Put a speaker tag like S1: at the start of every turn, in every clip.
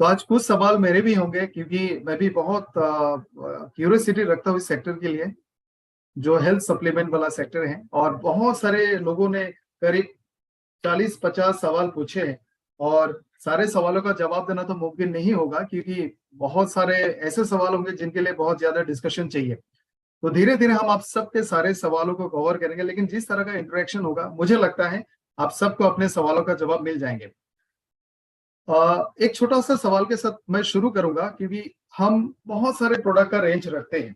S1: तो आज कुछ सवाल मेरे भी होंगे क्योंकि मैं भी बहुत क्यूरियोसिटी रखता हूँ इस सेक्टर के लिए, जो हेल्थ सप्लीमेंट वाला सेक्टर है। और बहुत सारे लोगों ने करीब 40-50 सवाल पूछे हैं और सारे सवालों का जवाब देना तो मुमकिन नहीं होगा क्योंकि बहुत सारे ऐसे सवाल होंगे जिनके लिए बहुत ज्यादा डिस्कशन चाहिए। तो धीरे धीरे हम आप सबके सारे सवालों को कवर करेंगे, लेकिन जिस तरह का इंटरेक्शन होगा मुझे लगता है आप सबको अपने सवालों का जवाब मिल जाएंगे। एक छोटा सा सवाल के साथ मैं शुरू करूंगा क्योंकि हम बहुत सारे प्रोडक्ट का रेंज रखते हैं।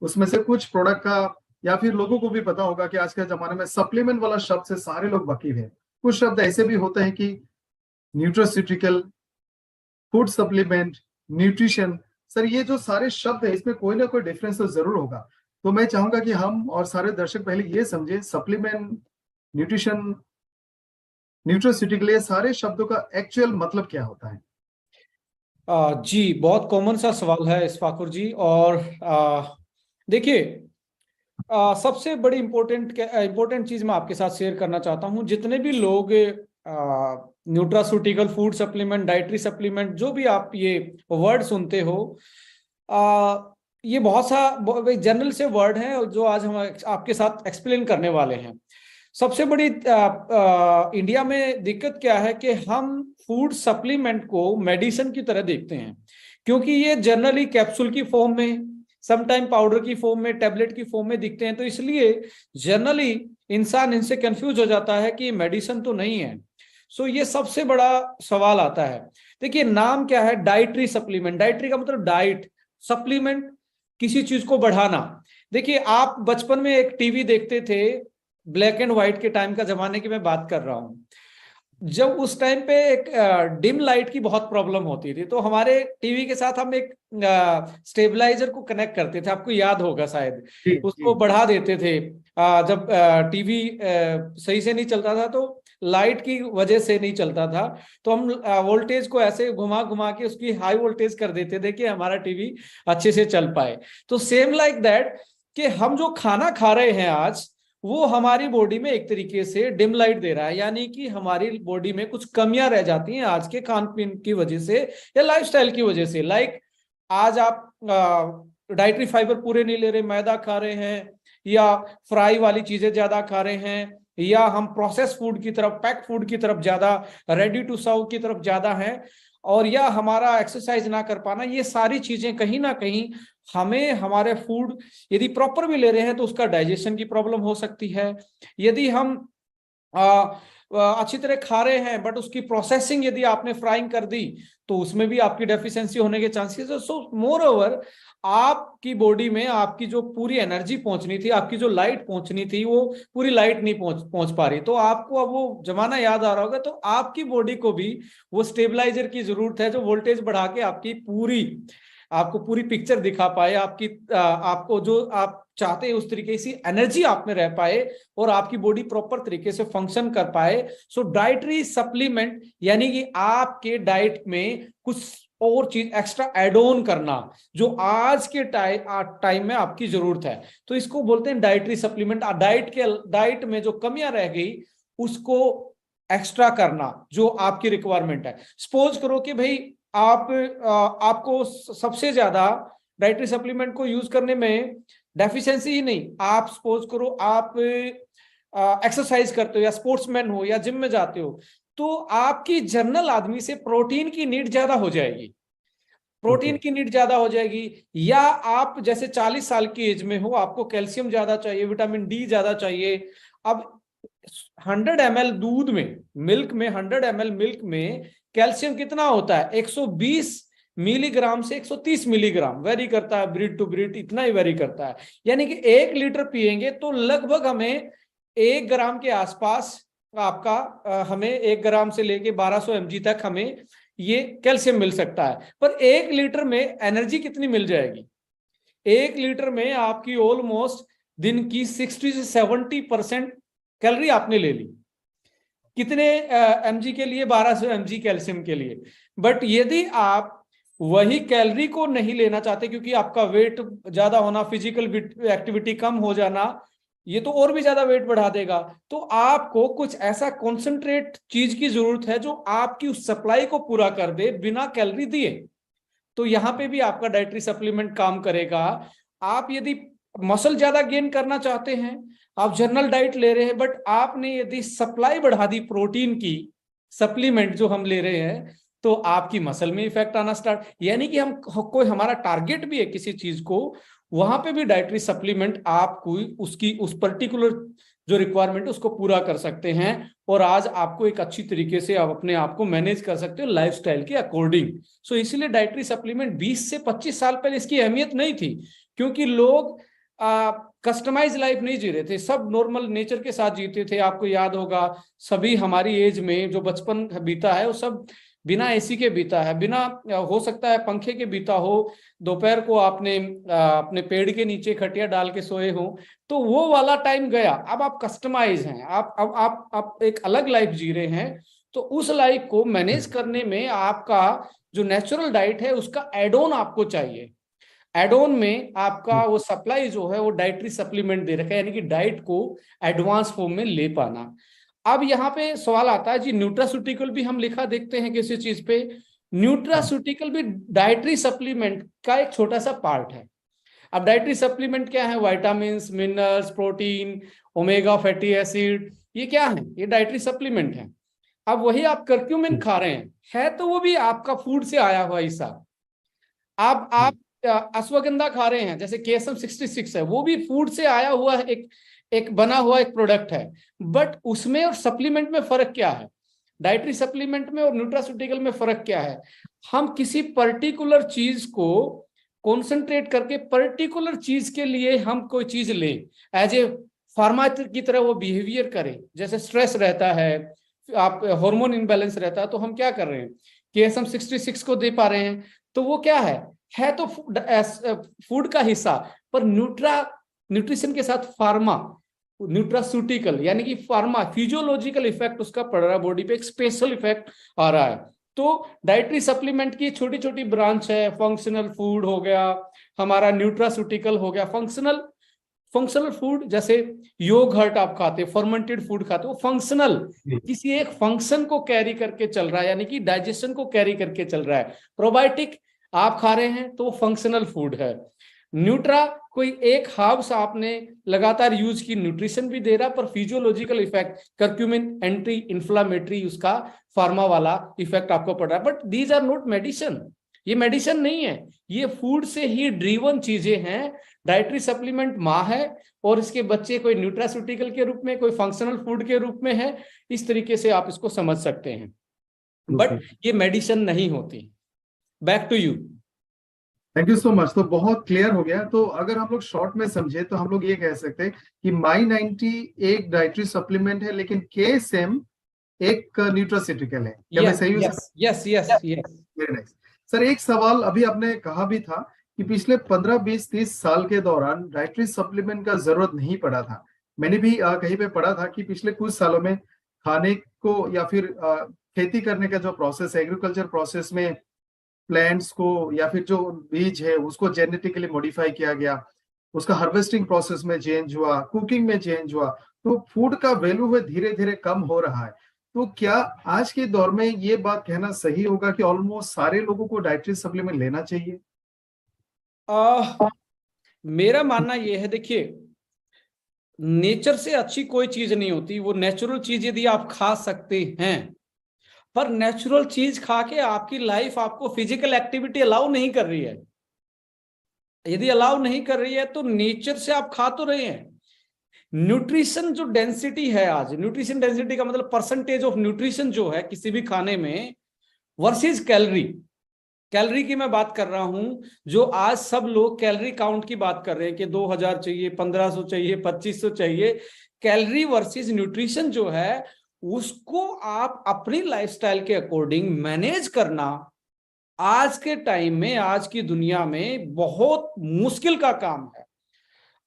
S1: उसमें से कुछ प्रोडक्ट का या फिर लोगों को भी पता होगा कि आज के जमाने में सप्लीमेंट वाला शब्द से सारे लोग वाकिफ हैं। कुछ शब्द ऐसे भी होते हैं कि nutraceutical, food supplement, nutrition. Sir ये जो सारे शब्द है इसमें कोई ना कोई डिफरेंस तो जरूर होगा। तो मैं चाहूंगा कि हम और सारे दर्शक पहले ये समझे सप्लीमेंट, न्यूट्रिशन, न्यूट्रास्यूटिकल, ये सारे शब्दों का एक्चुअल मतलब क्या होता है।
S2: जी, बहुत कॉमन सा सवाल है इस्फाकुर जी। और देखिए, सबसे बड़ी इम्पोर्टेंट चीज मैं आपके साथ शेयर करना चाहता हूं। जितने भी लोग nutraceutical, food supplement, dietary supplement, जो भी आप ये वर्ड सुनते हो, ये बहुत सा जनरल से वर्ड है जो आज हम आपके साथ एक्सप्लेन करने वाले हैं। सबसे बड़ी इंडिया में दिक्कत क्या है कि हम फूड सप्लीमेंट को मेडिसिन की तरह देखते हैं, क्योंकि ये जनरली कैप्सूल की फॉर्म में, समटाइम पाउडर की फॉर्म में, टेबलेट की फॉर्म में दिखते हैं। तो इसलिए जनरली इंसान इनसे कंफ्यूज हो जाता है कि मेडिसिन तो नहीं है। सो ये सबसे बड़ा सवाल आता है। देखिए, नाम क्या है? Dietary supplement. डाइटरी का मतलब डाइट, सप्लीमेंट किसी चीज को बढ़ाना। देखिए, आप बचपन में एक टीवी देखते थे, ब्लैक एंड व्हाइट के टाइम का जमाने की मैं बात कर रहा हूं। जब उस टाइम पे एक डिम लाइट की बहुत प्रॉब्लम होती थी, तो हमारे टीवी के साथ हम एक स्टेबलाइजर को कनेक्ट करते थे। आपको याद होगा शायद,
S1: जी
S2: उसको
S1: जी।
S2: बढ़ा देते थे। जब टीवी सही से नहीं चलता था, तो लाइट की वजह से नहीं चलता था, तो हम वोल्टेज को ऐसे घुमा घुमा के उसकी हाई वोल्टेज कर देते थे कि हमारा टीवी अच्छे से चल पाए। तो सेम लाइक दैट, कि हम जो खाना खा रहे हैं आज, वो हमारी बॉडी में एक तरीके से डिम लाइट दे रहा है, यानी कि हमारी बॉडी में कुछ कमियां रह जाती हैं आज के खान पीन की वजह से या लाइफस्टाइल की वजह से। लाइक, आज आप डाइटरी फाइबर पूरे नहीं ले रहे, मैदा खा रहे हैं, या फ्राई वाली चीजें ज्यादा खा रहे हैं, या हम प्रोसेस फूड की तरफ, पैक फूड की तरफ ज्यादा, रेडी टू सर्व की तरफ ज्यादा हैं, और या हमारा एक्सरसाइज ना कर पाना, ये सारी चीजें कहीं ना कहीं हमें हमारे फूड यदि प्रॉपर भी ले रहे हैं तो उसका डाइजेशन की प्रॉब्लम हो सकती है। यदि हम अच्छी तरह खा रहे हैं बट उसकी प्रोसेसिंग यदि आपने फ्राइंग कर दी, तो उसमें भी आपकी डेफिशिएंसी होने के चांसेस है। सो मोर ओवर, आपकी बॉडी में आपकी जो पूरी एनर्जी पहुंचनी थी, आपकी जो लाइट पहुंचनी थी, वो पूरी लाइट नहीं पहुंच पा रही। तो आपको अब वो जमाना याद आ रहा होगा, तो आपकी बॉडी को भी वो स्टेबलाइजर की जरूरत है, जो वोल्टेज बढ़ा के आपको पूरी पिक्चर दिखा पाए, आपको जो आप चाहते हैं उस तरीके से एनर्जी आप में रह पाए, और आपकी बॉडी प्रॉपर तरीके से फंक्शन कर पाए। सो डाइटरी सप्लीमेंट यानी कि आपके डाइट में कुछ और चीज एक्स्ट्रा एड ऑन करना, जो आज के टाइम में आपकी जरूरत है। तो इसको बोलते हैं डाइटरी सप्लीमेंट। डाइट में जो कमियां रह गई, उसको एक्स्ट्रा करना, जो आपकी रिक्वायरमेंट है। सपोज करो कि भाई आपको सबसे ज्यादा डाइटरी सप्लीमेंट को यूज करने में डेफिशिएंसी ही नहीं, आप सपोज करो आप एक्सरसाइज करते हो, या स्पोर्ट्समैन हो, या जिम में जाते हो, तो आपकी जनरल आदमी से प्रोटीन की नीड ज्यादा हो जाएगी। प्रोटीन की नीड ज्यादा हो जाएगी। या आप जैसे 40 साल की एज में हो, आपको कैल्शियम ज्यादा चाहिए, विटामिन डी ज्यादा चाहिए। अब 100 ml दूध में, मिल्क में, 100 ml मिल्क में कैल्शियम कितना होता है? 120 मिलीग्राम से 130 मिलीग्राम, वेरी करता है ब्रीड टू ब्रीड, इतना ही वेरी करता है। यानी कि 1 लीटर पिएंगे तो लगभग हमें 1 ग्राम के आसपास आपका हमें 1 ग्राम से लेके 1200 mg तक हमें ये कैल्शियम मिल सकता है। पर 1 लीटर में एनर्जी कितनी मिल जाएगी? 1 लीटर में आपकी ऑलमोस्ट दिन की 60 से 70% कैलोरी आपने ले ली। कितने mg के लिए? 1200 mg कैल्शियम के लिए। बट यदि आप वही कैलोरी को नहीं लेना चाहते, क्योंकि आपका वेट ज्यादा होना, फिजिकल एक्टिविटी कम हो जाना, ये तो और भी ज्यादा वेट बढ़ा देगा। तो आपको कुछ ऐसा कॉन्सेंट्रेट चीज की जरूरत है जो आपकी उस सप्लाई को पूरा कर दे बिना कैलोरी दिए। तो यहाँ पे भी आपका डाइटरी सप्लीमेंट काम करेगा। आप यदि मसल ज्यादा गेन करना चाहते हैं, आप जनरल डाइट ले रहे हैं, बट आपने यदि सप्लाई बढ़ा दी प्रोटीन की, सप्लीमेंट जो हम ले रहे हैं, तो आपकी मसल में इफेक्ट आना स्टार्ट, यानी कि हम कोई हमारा टारगेट भी है किसी चीज को, वहां पे भी डाइटरी सप्लीमेंट आपको उसकी उस पर्टिकुलर जो रिक्वायरमेंट है उसको पूरा कर सकते हैं। और आज आपको एक अच्छी तरीके से आप अपने आप को मैनेज कर सकते हो लाइफस्टाइल के अकॉर्डिंग। सो इसीलिए डाइटरी सप्लीमेंट 20 से 25 साल पहले इसकी अहमियत नहीं थी, क्योंकि लोग कस्टमाइज लाइफ नहीं जी रहे थे, सब नॉर्मल नेचर के साथ जीते थे। आपको याद होगा सभी हमारी एज में जो बचपन बीता है वो सब बिना एसी के बीता है, बिना हो सकता है पंखे के बीता हो, दोपहर को आपने अपने पेड़ के नीचे खटिया डाल के सोए हो, तो वो वाला टाइम गया। अब आप कस्टमाइज हैं, आप एक अलग लाइफ जी रहे हैं। तो उस लाइफ को मैनेज करने में आपका जो नेचुरल डाइट है उसका एड ऑन आपको चाहिए। एड ऑन में आपका वो सप्लाई जो है वो डाइटरी सप्लीमेंट दे रखा है, यानी कि डाइट को एडवांस फॉर्म में ले पाना। अब यहाँ पे सवाल आता है जी, न्यूट्रास्यूटिकल भी हम लिखा देखते हैं किसी चीज पे। न्यूट्रास्यूटिकल भी डाइटरी सप्लीमेंट का एक छोटा सा पार्ट है। अब डाइटरी सप्लीमेंट क्या है? Vitamin, minerals, protein, omega fatty acid, ये क्या है? ये डाइटरी सप्लीमेंट है। अब वही आप कर्क्यूमिन खा रहे हैं, है तो वो भी आपका फूड से आया हुआ हिस्सा। अब आप अश्वगंधा खा रहे हैं, जैसे KSM 66 है, वो भी फूड से आया हुआ एक बना हुआ एक प्रोडक्ट है। बट उसमें और सप्लीमेंट में फर्क क्या है? डाइटरी सप्लीमेंट में और न्यूट्रास्यूटिकल में फर्क क्या है? हम किसी पर्टिकुलर चीज को कॉन्सेंट्रेट करके पर्टिकुलर चीज के लिए हम कोई चीज लें, एज ए फार्मा की तरह वो बिहेवियर करें। जैसे स्ट्रेस रहता है, आप हार्मोन इनबैलेंस रहता है, तो हम क्या कर रहे हैं? KSM 66 को दे पा रहे हैं, तो वो क्या है तो फूड का हिस्सा, पर न्यूट्रिशन के साथ फार्मा, न्यूट्रास्यूटिकल, यानी कि फार्मा फिजियोलॉजिकल इफेक्ट उसका पड़ रहा है बॉडी पे, एक स्पेशल इफेक्ट आ रहा है। तो डाइटरी सप्लीमेंट की छोटी छोटी ब्रांच है। फंक्शनल फूड हो गया हमारा, न्यूट्रास्यूटिकल हो गया फंक्शनल फूड, जैसे योगर्ट आप खाते, फर्मेंटेड फूड खाते, वो फंक्शनल किसी एक फंक्शन को कैरी करके चल रहा है, यानी कि डाइजेशन को कैरी करके चल रहा है। प्रोबायोटिक आप खा रहे हैं तो वो फंक्शनल फूड है। न्यूट्रा कोई एक हर्ब्स आपने लगातार यूज की, न्यूट्रिशन भी दे रहा, पर physiological effect curcumin anti inflammatory उसका फार्मा वाला इफेक्ट आपको पड़ रहा है। But these are not medicine, ये मेडिसिन नहीं है, ये फूड से ही ड्रीवन चीजें हैं। डाइटरी सप्लीमेंट माँ है और इसके बच्चे कोई न्यूट्रास्यूटिकल के रूप में, कोई फंक्शनल फूड के रूप में है। इस तरीके से आप इसको समझ सकते हैं, बट ये मेडिसिन नहीं होती। Back to you.
S1: Thank you so much. तो बहुत क्लियर हो गया। तो अगर हम लोग शॉर्ट में समझे तो हम लोग ये कह सकते हैं कि My90 एक डाइटरी सप्लीमेंट है, लेकिन KSM एक न्यूट्रास्यूटिकल है। क्या मैं सही हूँ?
S2: यस।
S1: Very nice sir. एक सवाल अभी आपने कहा भी था कि पिछले 15, 20, 30 साल के दौरान डाइटरी सप्लीमेंट का जरूरत नहीं पड़ा था। मैंने भी कहीं पे पढ़ा था कि पिछले कुछ सालों में खाने को या फिर खेती करने का जो प्रोसेस है, एग्रीकल्चर प्रोसेस में प्लांट्स को या फिर जो बीज है उसको जेनेटिकली मॉडिफाई किया गया, उसका हार्वेस्टिंग प्रोसेस में चेंज हुआ, कुकिंग में चेंज हुआ, तो फूड का वैल्यू है धीरे धीरे कम हो रहा है। तो क्या आज के दौर में ये बात कहना सही होगा कि ऑलमोस्ट सारे लोगों को डाइटरी सप्लीमेंट लेना चाहिए?
S2: मेरा मानना यह है, देखिए, नेचर से अच्छी कोई चीज नहीं होती। वो नेचुरल चीज यदि आप खा सकते हैं, पर नेचुरल चीज खा के आपकी लाइफ आपको फिजिकल एक्टिविटी अलाउ नहीं कर रही है, यदि अलाउ नहीं कर रही है तो नेचर से आप खा तो रहे हैं। न्यूट्रिशन जो डेंसिटी है आज, न्यूट्रिशन डेंसिटी का मतलब परसेंटेज ऑफ न्यूट्रिशन जो है किसी भी खाने में वर्सेस कैलोरी की मैं बात कर रहा हूं। जो आज सब लोग कैलोरी काउंट की बात कर रहे हैं कि 2000 चाहिए, 1500 चाहिए, 2500 चाहिए। कैलोरी वर्सेस न्यूट्रिशन जो है उसको आप अपनी लाइफस्टाइल के अकॉर्डिंग मैनेज करना आज के टाइम में, आज की दुनिया में बहुत मुश्किल का काम है।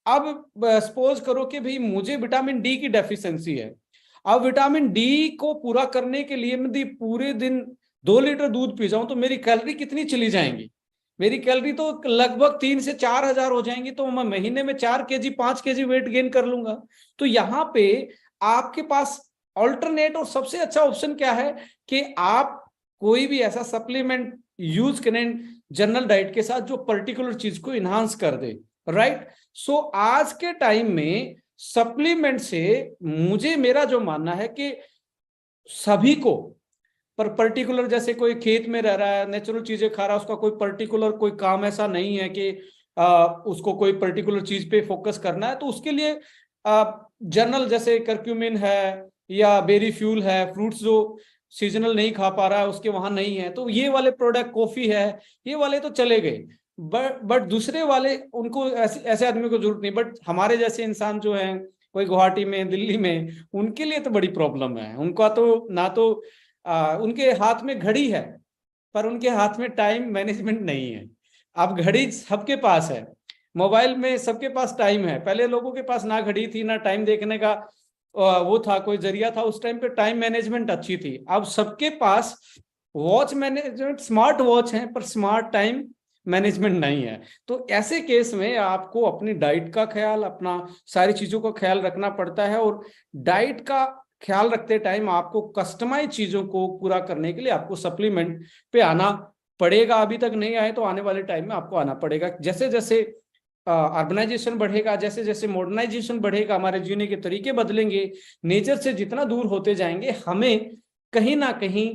S2: अब सपोज करो कि भाई मुझे विटामिन डी की डेफिशिएंसी है। अब विटामिन डी को पूरा करने के लिए मैं पूरे दिन 2 लीटर दूध पी जाऊं तो मेरी कैलोरी कितनी चली जाएंगी? मेरी कैलोरी तो लगभग 3 से 4 हजार हो जाएंगी, तो मैं महीने में 4 kg 5 kg वेट गेन कर लूंगा। तो यहाँ पे आपके पास ऑल्टरनेट और सबसे अच्छा ऑप्शन क्या है कि आप कोई भी ऐसा सप्लीमेंट यूज करें जनरल डाइट के साथ जो पर्टिकुलर चीज को इन्हांस कर दे, राइट। सो आज के टाइम में सप्लीमेंट से मुझे मेरा जो मानना है कि सभी को, पर पर्टिकुलर जैसे कोई खेत में रह रहा है, नेचुरल चीजें खा रहा है, उसका कोई पर्टिकुलर कोई काम ऐसा नहीं है कि उसको कोई पर्टिकुलर चीज पे फोकस करना है, तो उसके लिए जनरल जैसे करक्यूमिन है या बेरी फ्यूल है, फ्रूट्स जो सीजनल नहीं खा पा रहा है उसके वहां नहीं है, तो ये वाले प्रोडक्ट, कॉफी है, ये वाले तो चले गए। बट दूसरे वाले उनको ऐसे आदमी को जरूरत नहीं, बट हमारे जैसे इंसान जो हैं कोई गुवाहाटी में, दिल्ली में, उनके लिए तो बड़ी प्रॉब्लम है। उनका तो ना तो उनके हाथ में घड़ी है पर उनके हाथ में टाइम मैनेजमेंट नहीं है। अब घड़ी सबके पास है, मोबाइल में सबके पास टाइम है, पहले लोगों के पास ना घड़ी थी ना टाइम देखने का वो था, कोई जरिया था, उस टाइम पे टाइम मैनेजमेंट अच्छी थी। अब सबके पास वॉच मैनेजमेंट, स्मार्ट वॉच है पर स्मार्ट टाइम मैनेजमेंट नहीं है। तो ऐसे केस में आपको अपनी डाइट का ख्याल, अपना सारी चीजों का ख्याल रखना पड़ता है, और डाइट का ख्याल रखते टाइम आपको कस्टमाइज चीजों को पूरा करने के लिए आपको सप्लीमेंट पे आना पड़ेगा। अभी तक नहीं आए तो आने वाले टाइम में आपको आना पड़ेगा। जैसे जैसे अर्बनाइजेशन बढ़ेगा, जैसे जैसे मॉडर्नाइजेशन बढ़ेगा, हमारे जीने के तरीके बदलेंगे, नेचर से जितना दूर होते जाएंगे, हमें कहीं ना कहीं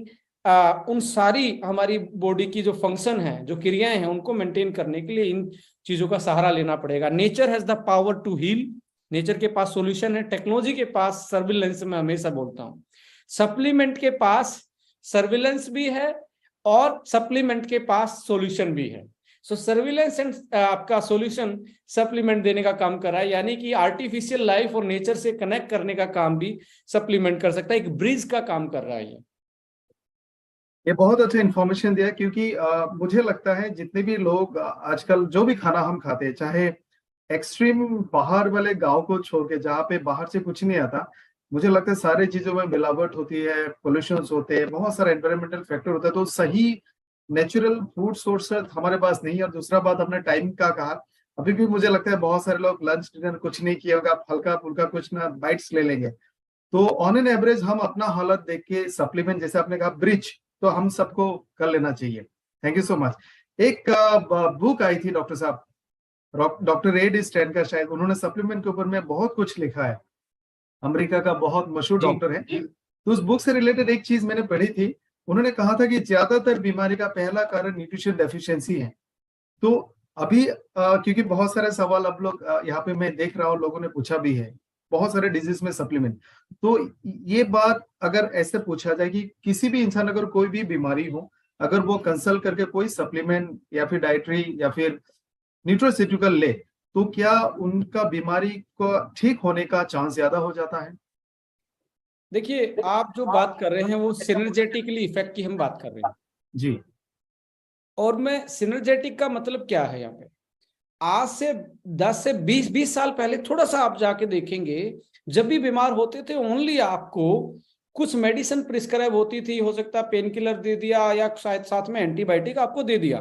S2: उन सारी हमारी बॉडी की जो फंक्शन है, जो क्रियाएं हैं, उनको मेंटेन करने के लिए इन चीजों का सहारा लेना पड़ेगा। Nature has the power to heal, nature के पास सॉल्यूशन है, टेक्नोलॉजी के पास सर्विलेंस, मैं हमेशा बोलता हूं। सप्लीमेंट के पास सर्विलेंस भी है और सप्लीमेंट के पास सॉल्यूशन भी है। सो सर्विलेंस एंड आपका सॉल्यूशन सप्लीमेंट देने का काम कर रहा है, यानी कि आर्टिफिशियल लाइफ और नेचर से कनेक्ट करने का काम भी सप्लीमेंट कर सकता है, एक ब्रिज का काम कर रहा है।
S1: ये बहुत अच्छा इन्फॉर्मेशन दिया, क्योंकि मुझे लगता है जितने भी लोग आजकल जो भी खाना हम खाते हैं, चाहे एक्सट्रीम बाहर वाले गांव को छोड़ के जहाँ पे बाहर से कुछ नहीं आता, मुझे लगता है सारी चीजों में मिलावट होती है, पोल्यूशन होते हैं, बहुत सारे एनवायरमेंटल फैक्टर होता है, तो सही नेचुरल फूड सोर्स हमारे पास नहीं है। और दूसरा बात, अपने टाइम का कहा, अभी भी मुझे लगता है बहुत सारे लोग लंच डिनर कुछ नहीं किया होगा, हल्का फुल्का कुछ ना बाइट्स ले लेंगे। तो ऑन एन एवरेज हम अपना हालत देख के सप्लीमेंट, जैसे आपने कहा ब्रिज, तो हम सबको कर लेना चाहिए। Thank you so much. एक बुक आई थी डॉक्टर साहब, डॉक्टर एड स्टैन का, शायद उन्होंने सप्लीमेंट के ऊपर में बहुत कुछ लिखा है, अमेरिका का बहुत मशहूर डॉक्टर है। तो उस बुक से रिलेटेड एक चीज मैंने पढ़ी थी, उन्होंने कहा था कि ज्यादातर बीमारी का पहला कारण न्यूट्रिशन डेफिशिएंसी है। तो अभी क्योंकि बहुत सारे सवाल अब लोग यहाँ पे मैं देख रहा हूँ, लोगों ने पूछा भी है बहुत सारे डिजीज में सप्लीमेंट, तो ये बात अगर ऐसे पूछा जाए कि किसी भी इंसान अगर कोई भी बीमारी हो, अगर वो कंसल्ट करके कोई सप्लीमेंट या फिर डाइटरी या फिर न्यूट्रोसिटिकल ले, तो क्या उनका बीमारी को ठीक होने का चांस ज्यादा हो जाता है?
S2: देखिए, आप जो बात कर रहे हैं वो सिनर्जेटिकली इफेक्ट की हम बात कर रहे हैं
S1: जी।
S2: और मैं सिनर्जेटिक का मतलब क्या है यहाँ पे, आज से 10 से 20 साल पहले थोड़ा सा आप जाके देखेंगे, जब भी बीमार होते थे ओनली आपको कुछ मेडिसिन प्रिस्क्राइब होती थी, हो सकता है पेन किलर दे दिया या शायद साथ में एंटीबायोटिक आपको दे दिया।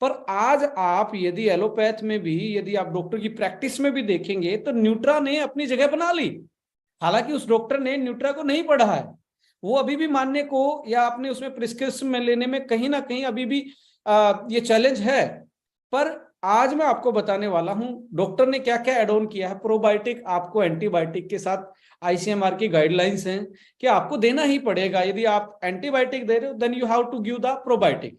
S2: पर आज आप यदि एलोपैथ में भी, यदि आप डॉक्टर की प्रैक्टिस में भी देखेंगे तो न्यूट्रा ने अपनी जगह बना ली। हालांकि उस डॉक्टर ने न्यूट्रा को नहीं पढ़ा है, वो अभी भी मानने को या अपने उसमें प्रिस्क्रिप्शन में लेने में कहीं ना कहीं अभी भी ये चैलेंज है। पर आज मैं आपको बताने वाला हूं डॉक्टर ने क्या क्या एड ऑन किया है। प्रोबायोटिक आपको एंटीबायोटिक के साथ आईसीएमआर की गाइडलाइंस हैं कि आपको देना ही पड़ेगा। यदि आप एंटीबायोटिक दे रहे हो then you have to give the probiotic,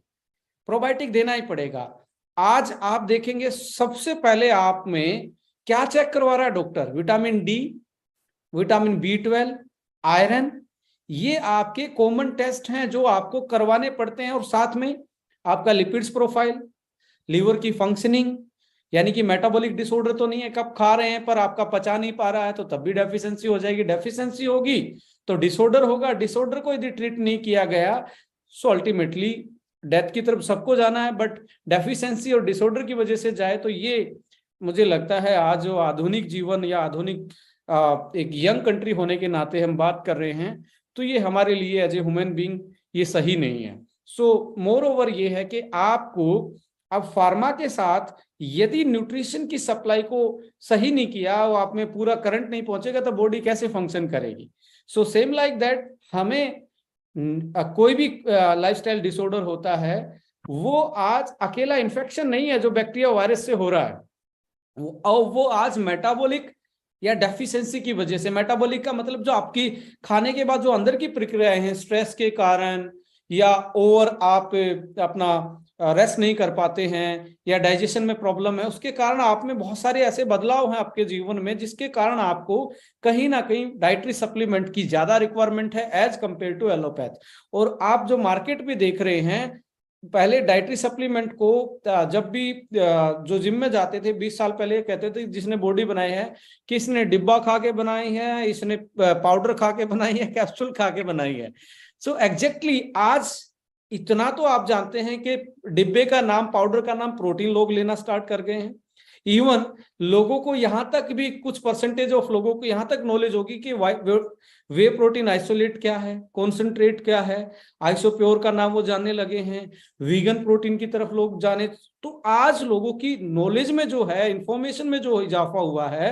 S2: probiotic देना ही पड़ेगा। आज आप देखेंगे सबसे पहले आप में क्या चेक करवा रहा है doctor, vitamin D, vitamin B12, iron, ये आपके कॉमन टेस्ट हैं जो आपको करवाने पड़ते हैं। और साथ में आपका लिपिड्स प्रोफाइल, लीवर की फंक्शनिंग, यानी कि मेटाबॉलिक डिसऑर्डर तो नहीं है, कब खा रहे हैं पर आपका पचा नहीं पा रहा है तो तब भी डेफिशिएंसी हो जाएगी, डेफिशिएंसी होगी तो डिसऑर्डर होगा, डिसऑर्डर को यदि ट्रीट नहीं किया गया सो अल्टीमेटली डेथ की तरफ सबको जाना है। बट डेफिशिएंसी और डिसऑर्डर की वजह से जाए तो ये मुझे लगता है आज जो आधुनिक जीवन या आधुनिक एक यंग कंट्री होने के नाते हम बात कर रहे हैं तो ये हमारे लिए एज ए ह्यूमन बीइंग ये सही नहीं है। सो मोर ओवर ये है कि आपको अब फार्मा के साथ यदि न्यूट्रिशन की सप्लाई को सही नहीं किया, वो आप में पूरा करंट नहीं पहुंचेगा, तो बॉडी कैसे फंक्शन करेगी। सो सेम लाइक दैट, हमें कोई भी लाइफस्टाइल डिसऑर्डर होता है, वो आज अकेला इन्फेक्शन नहीं है जो बैक्टीरिया वायरस से हो रहा है, वो आज मेटाबॉलिक या डेफिशिएंसी की वजह से। मेटाबॉलिक का मतलब जो आपकी खाने के बाद जो अंदर की प्रक्रियाएं हैं, स्ट्रेस के कारण, या ओवर आप अपना रेस्ट नहीं कर पाते हैं, या डाइजेशन में प्रॉब्लम है, उसके कारण आप में बहुत सारे ऐसे बदलाव हैं आपके जीवन में, जिसके कारण आपको कहीं ना कहीं डाइटरी सप्लीमेंट की ज्यादा रिक्वायरमेंट है एज कंपेयर टू एलोपैथ। और आप जो मार्केट में देख रहे हैं, पहले डाइटरी सप्लीमेंट को जब भी जो जिम में जाते थे 20 साल पहले, कहते थे जिसने बॉडी बनाई है कि इसने डिब्बा खा के बनाई है, इसने पाउडर खा के बनाई है, कैप्सूल खा के बनाई है। सो एग्जैक्टली आज इतना तो आप जानते हैं कि डिब्बे का नाम, पाउडर का नाम प्रोटीन लोग लेना स्टार्ट कर गए हैं। इवन लोगों को यहां तक भी, कुछ परसेंटेज ऑफ लोगों को यहां तक नॉलेज होगी कि वे प्रोटीन आइसोलेट क्या है, कॉन्सेंट्रेट क्या है, आइसोप्योर का नाम वो जानने लगे हैं, वीगन प्रोटीन की तरफ लोग जाने। तो आज लोगों की नॉलेज में जो है, इंफॉर्मेशन में जो इजाफा हुआ है,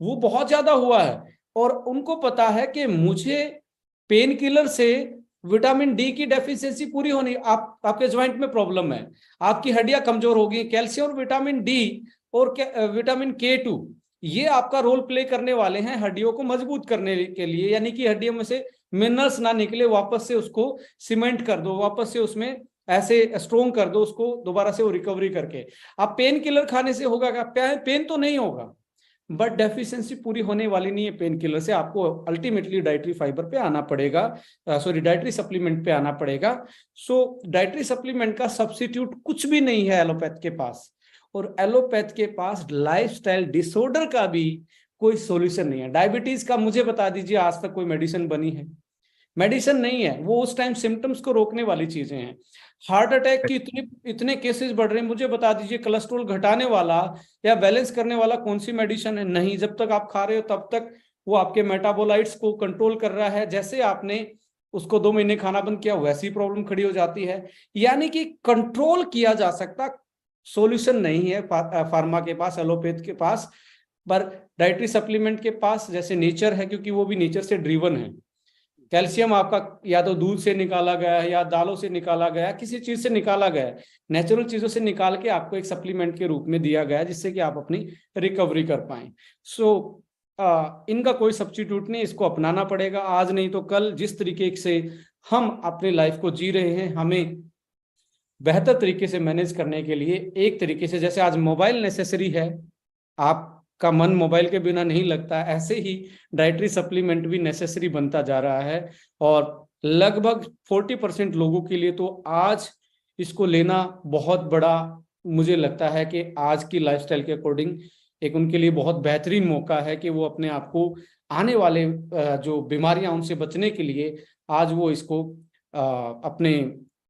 S2: वो बहुत ज्यादा हुआ है। और उनको पता है कि मुझे पेन किलर से विटामिन डी की डेफिशिएंसी पूरी होनी, आपके ज्वाइंट में प्रॉब्लम है, आपकी हड्डियां कमजोर होगी, कैल्शियम और विटामिन डी और विटामिन K2 ये आपका रोल प्ले करने वाले हैं हड्डियों को मजबूत करने के लिए। यानी कि हड्डियों में से मिनरल्स ना निकले, वापस से उसको सीमेंट कर दो, वापस से उसमें ऐसे स्ट्रोंग कर दो उसको, दोबारा से वो रिकवरी करके। अब पेन किलर खाने से होगा क्या? पेन तो नहीं होगा, बट डेफिशिएंसी पूरी होने वाली नहीं है पेन किलर से। आपको अल्टीमेटली डाइटरी फाइबर पे आना पड़ेगा, सॉरी डाइटरी सप्लीमेंट पे आना पड़ेगा। सो डाइटरी सप्लीमेंट का सब्स्टिट्यूट कुछ भी नहीं है एलोपैथ के पास। और एलोपैथ के पास लाइफस्टाइल डिसऑर्डर का भी कोई सॉल्यूशन नहीं है। डायबिटीज का मुझे बता दीजिए आज तक कोई मेडिसिन बनी है? मेडिसिन नहीं है, वो उस टाइम सिम्टम्स को रोकने वाली चीजें हैं। हार्ट अटैक की इतने केसेस बढ़ रहे हैं, मुझे बता दीजिए कोलेस्ट्रॉल घटाने वाला या बैलेंस करने वाला कौन सी मेडिसिन है? नहीं। जब तक आप खा रहे हो तब तक वो आपके मेटाबोलाइट्स को कंट्रोल कर रहा है। जैसे आपने उसको 2 महीने खाना बंद किया, वैसी प्रॉब्लम खड़ी हो जाती है। यानी कि कंट्रोल किया जा सकता सॉल्यूशन नहीं है फार्मा के पास, एलोपैथ के पास। पर डाइटरी सप्लीमेंट के पास जैसे नेचर है, क्योंकि वो भी नेचर से ड्रिवन है। कैल्शियम आपका या तो दूध से निकाला गया है, या दालों से निकाला गया है, किसी चीज से निकाला गया है, नेचुरल चीजों से निकाल के आपको एक सप्लीमेंट के रूप में दिया गया है, जिससे कि आप अपनी रिकवरी कर पाए। सो इनका कोई सब्स्टिट्यूट नहीं, इसको अपनाना पड़ेगा आज नहीं तो कल। जिस तरीके से हम अपनी लाइफ को जी रहे हैं, हमें बेहतर तरीके से मैनेज करने के लिए एक तरीके से, जैसे आज मोबाइल नेसेसरी है, आपका मन मोबाइल के बिना नहीं लगता, ऐसे ही डाइटरी सप्लीमेंट भी नेसेसरी बनता जा रहा है। और लगभग 40% लोगों के लिए तो आज इसको लेना बहुत बड़ा, मुझे लगता है कि आज की लाइफस्टाइल के अकॉर्डिंग एक उनके लिए बहुत बेहतरीन मौका है कि वो अपने आप को आने वाले जो बीमारियां उनसे बचने के लिए आज वो इसको अपने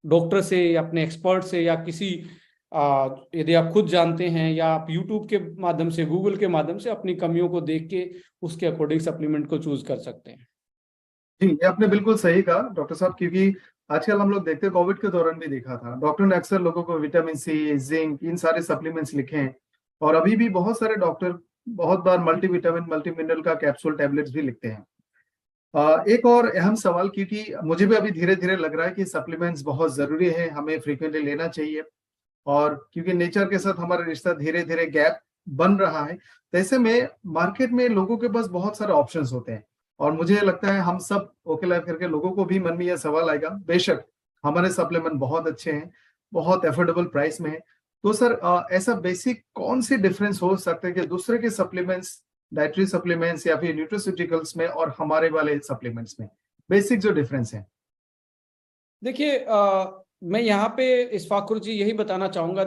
S2: डॉक्टर से या अपने एक्सपर्ट से या किसी यदि आप खुद जानते हैं या आप यूट्यूब के माध्यम से, गूगल के माध्यम से अपनी कमियों को देख के उसके अकॉर्डिंग सप्लीमेंट को चूज कर सकते हैं।
S1: जी, ये आपने बिल्कुल सही कहा डॉक्टर साहब, क्योंकि आजकल हम लोग देखते हैं, कोविड के दौरान भी देखा था, डॉक्टर ने अक्सर लोगों को विटामिन सी, जिंक, इन सारे सप्लीमेंट्स लिखे हैं। और अभी भी बहुत सारे डॉक्टर बहुत बार मल्टीविटामिन, मल्टी मिनरल का कैप्सूल, टैबलेट्स भी लिखते हैं। एक और अहम सवाल, क्योंकि मुझे भी अभी धीरे धीरे लग रहा है कि सप्लीमेंट्स बहुत जरूरी है, हमें फ्रीक्वेंटली लेना चाहिए। और क्योंकि नेचर के साथ हमारा रिश्ता धीरे धीरे गैप बन रहा है, तो ऐसे में मार्केट में लोगों के पास बहुत सारे ऑप्शंस होते हैं। और मुझे लगता है हम सब ओके लाइफ करके लोगों को भी मन में यह सवाल आएगा, बेशक हमारे सप्लीमेंट बहुत अच्छे हैं, बहुत एफोर्डेबल प्राइस में है, तो सर ऐसा बेसिक कौन सी डिफरेंस हो सकता है कि दूसरे के सप्लीमेंट्स, डाइटरी सप्लीमेंट्स या फिर न्यूट्रास्यूटिकल्स में और हमारे वाले सप्लीमेंट्स में बेसिक जो डिफरेंस है?
S2: देखिए मैं यहाँ पे इशफाकुर जी यही बताना चाहूंगा,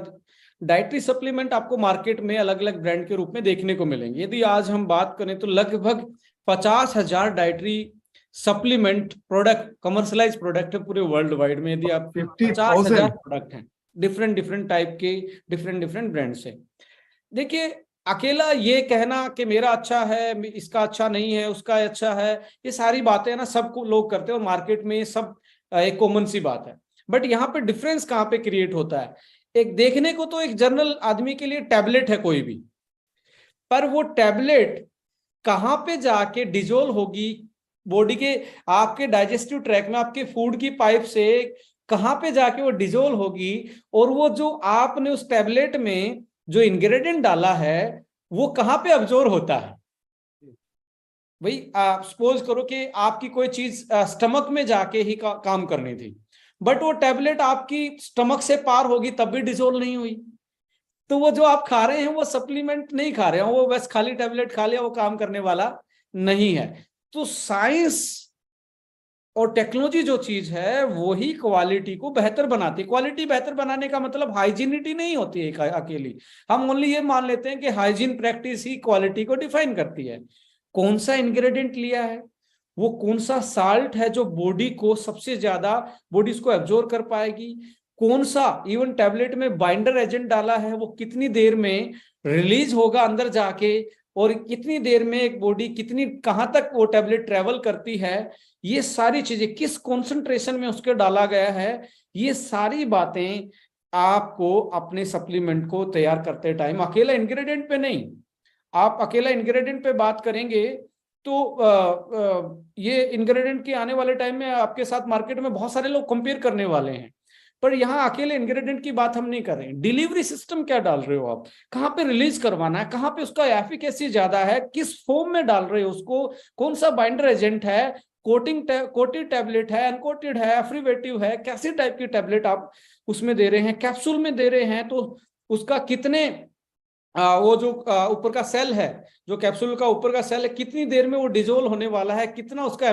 S2: डाइटरी सप्लीमेंट आपको मार्केट में अलग अलग ब्रांड के रूप में देखने को मिलेंगे। यदि आज हम बात करें तो लगभग 50,000 dietary supplement product, commercialise product है पूरे वर्ल्ड वाइड में। यदि आप 50,000 प्रोडक्ट हैं डिफरेंट डिफरेंट टाइप के, डिफरेंट डिफरेंट ब्रांड से। देखिए अकेला ये कहना कि मेरा अच्छा है, इसका अच्छा नहीं है, उसका अच्छा है, ये सारी बातें ना सबको लोग करते हैं और मार्केट में सब एक कॉमन सी बात है। बट यहाँ पे डिफरेंस कहाँ पे क्रिएट होता है? एक देखने को तो एक जनरल आदमी के लिए टैबलेट है कोई भी, पर वो टैबलेट कहां पे जाके डिजोल्व होगी बॉडी के, आपके डाइजेस्टिव ट्रैक में, आपके फूड की पाइप से कहां पे जाके वो डिजोल्व होगी, और वो जो आपने उस टैबलेट में जो इंग्रेडिएंट डाला है वो कहां पे अब्जॉर्ब होता है। भाई आप सपोज करो कि आपकी कोई चीज स्टमक में जाके ही काम करनी थी, बट वो टैबलेट आपकी स्टमक से पार होगी तब भी डिजोल्व नहीं हुई, तो वो जो आप खा रहे हैं वो सप्लीमेंट नहीं खा रहे हैं, वो बस खाली टैबलेट खा लिया, वो काम करने वाला नहीं है। तो साइंस और टेक्नोलॉजी जो चीज है वो ही क्वालिटी को बेहतर बनाती है। क्वालिटी बेहतर बनाने का मतलब हाइजीनिटी नहीं होती है अकेली। हम ओनली ये मान लेते हैं कि हाइजीन प्रैक्टिस ही क्वालिटी को डिफाइन करती है। कौन सा इंग्रेडिएंट लिया है, वो कौन सा साल्ट है जो बॉडी को सबसे ज्यादा बॉडी इसको एब्जॉर्ब कर पाएगी, कौन सा इवन टैबलेट में बाइंडर एजेंट डाला है, वो कितनी देर में रिलीज होगा अंदर जाके, और कितनी देर में एक बॉडी कितनी कहां तक वो टैबलेट ट्रेवल करती है, ये सारी चीजें किस कॉन्सेंट्रेशन में उसके डाला गया है, ये सारी बातें आपको अपने सप्लीमेंट को तैयार करते टाइम अकेला इंग्रेडिएंट पे नहीं, आप अकेला इंग्रेडिएंट पे बात करेंगे तो ये इंग्रेडिएंट के आने वाले टाइम में आपके साथ मार्केट में बहुत सारे लोग कंपेयर करने वाले हैं, पर यहाँ अकेले इंग्रेडिएंट की बात हम नहीं कर रहे हैं। डिलीवरी सिस्टम क्या डाल रहे हो आप, कहाँ पे रिलीज करवाना है, कहाँ पे उसका एफिकेसी ज्यादा है, किस फॉर्म में डाल रहे हो उसको, कौन सा बाइंडर एजेंट है, कोटेड टैबलेट है, अनकोटेड है, एफ्रीवेटिव है, कैसी टाइप की टैबलेट आप उसमें दे रहे हैं, कैप्सूल में दे रहे हैं, तो उसका कितने वो जो ऊपर का सेल है, जो कैप्सूल का ऊपर का सेल है, कितनी देर में वो डिजोल्व होने वाला है, कितना उसका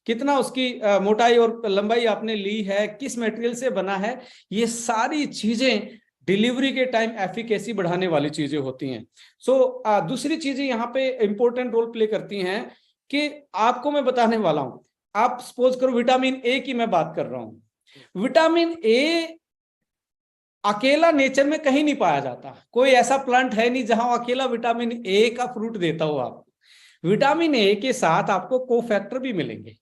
S2: कितना उसकी मोटाई और लंबाई आपने ली है, किस मटेरियल से बना है, ये सारी चीजें डिलीवरी के टाइम एफिकेसी बढ़ाने वाली चीजें होती हैं। सो दूसरी चीजें यहाँ पे इंपॉर्टेंट रोल प्ले करती हैं कि आपको मैं बताने वाला हूं, आप सपोज करो विटामिन ए की मैं बात कर रहा हूं। विटामिन ए अकेला नेचर में कहीं नहीं पाया जाता, कोई ऐसा प्लांट है नहीं जहां अकेला विटामिन ए का फ्रूट देता हो आपको। विटामिन ए के साथ आपको कोफैक्टर भी मिलेंगे।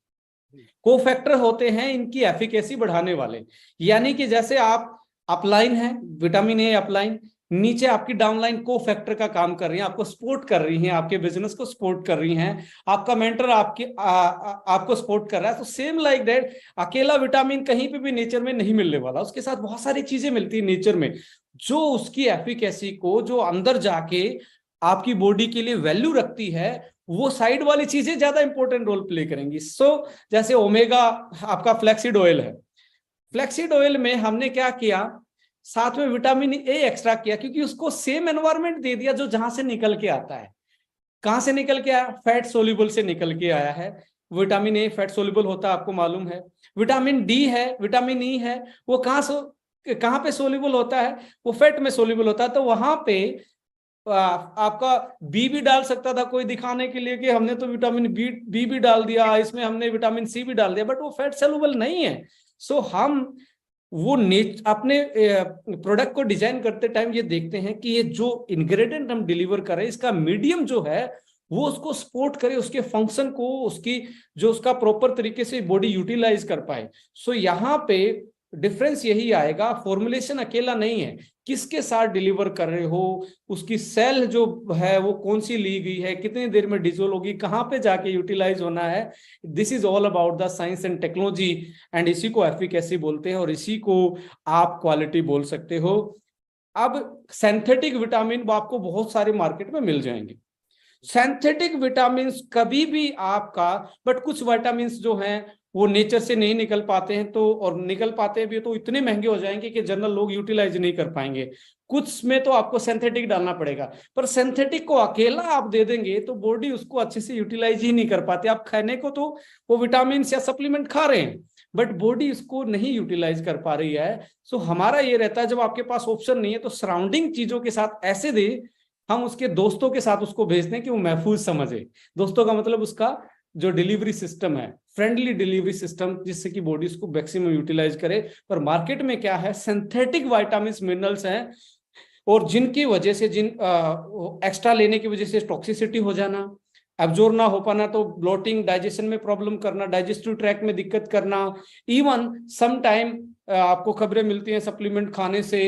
S2: कोफैक्टर होते हैं इनकी एफिकेसी बढ़ाने वाले, यानी कि जैसे आप अपलाइन है, विटामिन ए अपलाइन, नीचे आपकी डाउनलाइन को फैक्टर का काम कर रही है, आपको सपोर्ट कर रही हैं, आपके बिजनेस को सपोर्ट कर रही हैं, आपका मेंटर आपको सपोर्ट कर रहा है। तो सेम लाइक दैट अकेला विटामिन कहीं पे भी नेचर में नहीं मिलने वाला, उसके साथ बहुत सारी चीजें मिलती है नेचर में जो उसकी एफिकेसी को, जो अंदर जाके आपकी बॉडी के लिए वैल्यू रखती है, वो साइड वाली चीजें ज्यादा इंपॉर्टेंट रोल प्ले करेंगी। जैसे ओमेगा आपका फ्लैक्सीड ऑयल है, फ्लैक्सीड ऑयल में हमने क्या किया, साथ में विटामिन ए एक्स्ट्रा किया, क्योंकि उसको सेम एनवायरनमेंट दे दिया जो जहां से निकल के आता है। कहां से निकल के आया, फैट सोल्यूबल से निकल के आया है। विटामिन ए फैट सोल्यूबल होता है, आपको मालूम है। विटामिन डी है, विटामिन ई है, वो कहां पे सोल्यूबल होता है, वो फैट में सोल्यूबल होता है। तो वहां पे आपका बी भी डाल सकता था कोई दिखाने के लिए कि हमने तो विटामिन बी भी डाल दिया, इसमें हमने विटामिन सी भी डाल दिया, बट वो फैट सोल्यूबल नहीं है। सो हम वो अपने प्रोडक्ट को डिजाइन करते टाइम ये देखते हैं कि ये जो इंग्रेडिएंट हम डिलीवर कर रहे हैं, इसका मीडियम जो है वो उसको सपोर्ट करे, उसके फंक्शन को, उसकी जो उसका प्रॉपर तरीके से बॉडी यूटिलाइज कर पाए। सो यहाँ पे डिफरेंस यही आएगा, फॉर्मुलेशन अकेला नहीं है, किसके साथ डिलीवर कर रहे हो, उसकी सेल जो है वो कौन सी ली गई है, कितनी देर में डिजोल्व होगी, कहां पे जाके यूटिलाइज होना है। This is all about the science and technology, and इसी को एफिकेसी बोलते हैं और इसी को आप क्वालिटी बोल सकते हो। अब सिंथेटिक विटामिन आपको बहुत सारे मार्केट में मिल जाएंगे। सिंथेटिक विटामिन कभी भी आपका, बट कुछ विटामिन जो हैं वो नेचर से नहीं निकल पाते हैं, तो और निकल पाते भी तो इतने महंगे हो जाएंगे कि जनरल लोग यूटिलाइज नहीं कर पाएंगे। कुछ में तो आपको सिंथेटिक डालना पड़ेगा, पर सिंथेटिक को अकेला आप दे देंगे तो बॉडी उसको अच्छे से यूटिलाइज ही नहीं कर पाती। आप खाने को तो वो विटामिन या सप्लीमेंट खा रहे हैं, बट बॉडी उसको नहीं यूटिलाइज कर पा रही है। सो हमारा ये रहता है, जब आपके पास ऑप्शन नहीं है तो सराउंडिंग चीजों के साथ ऐसे दे, हम उसके दोस्तों के साथ उसको भेज दें कि वो महफूज समझे। दोस्तों का मतलब उसका जो डिलीवरी सिस्टम है, फ्रेंडली डिलीवरी सिस्टम, जिससे कि बॉडी उसको मैक्सिमम यूटिलाइज करे। पर मार्केट में क्या है, सिंथेटिक विटामिन मिनरल्स हैं, और जिनकी वजह से एक्स्ट्रा लेने की वजह से टॉक्सिसिटी हो जाना, एब्जॉर्ब ना हो पाना, तो ब्लोटिंग, डाइजेशन में प्रॉब्लम करना, डाइजेस्टिव ट्रैक में दिक्कत करना, इवन सम टाइम आपको खबरें मिलती हैं सप्लीमेंट खाने से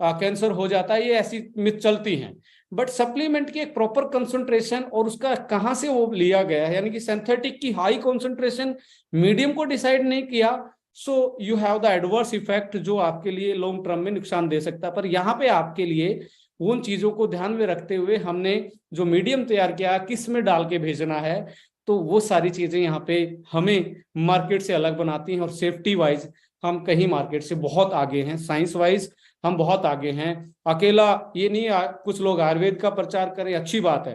S2: कैंसर हो जाता है, ये ऐसी मिथ चलती हैं। बट सप्लीमेंट की एक प्रॉपर कंसंट्रेशन और उसका कहाँ से वो लिया गया है, यानी कि सिंथेटिक की हाई कंसंट्रेशन मीडियम को डिसाइड नहीं किया, so you have the adverse effect जो आपके लिए लॉन्ग टर्म में नुकसान दे सकता है। पर यहाँ पे आपके लिए उन चीजों को ध्यान में रखते हुए हमने जो मीडियम तैयार किया, किस में डाल के भेजना है, तो वो सारी चीजें यहाँ पे हमें मार्केट से अलग बनाती हैं। और सेफ्टी वाइज हम कहीं मार्केट से बहुत आगे हैं, साइंस वाइज हम बहुत आगे हैं। अकेला ये नहीं, कुछ लोग आयुर्वेद का प्रचार करें, अच्छी बात है,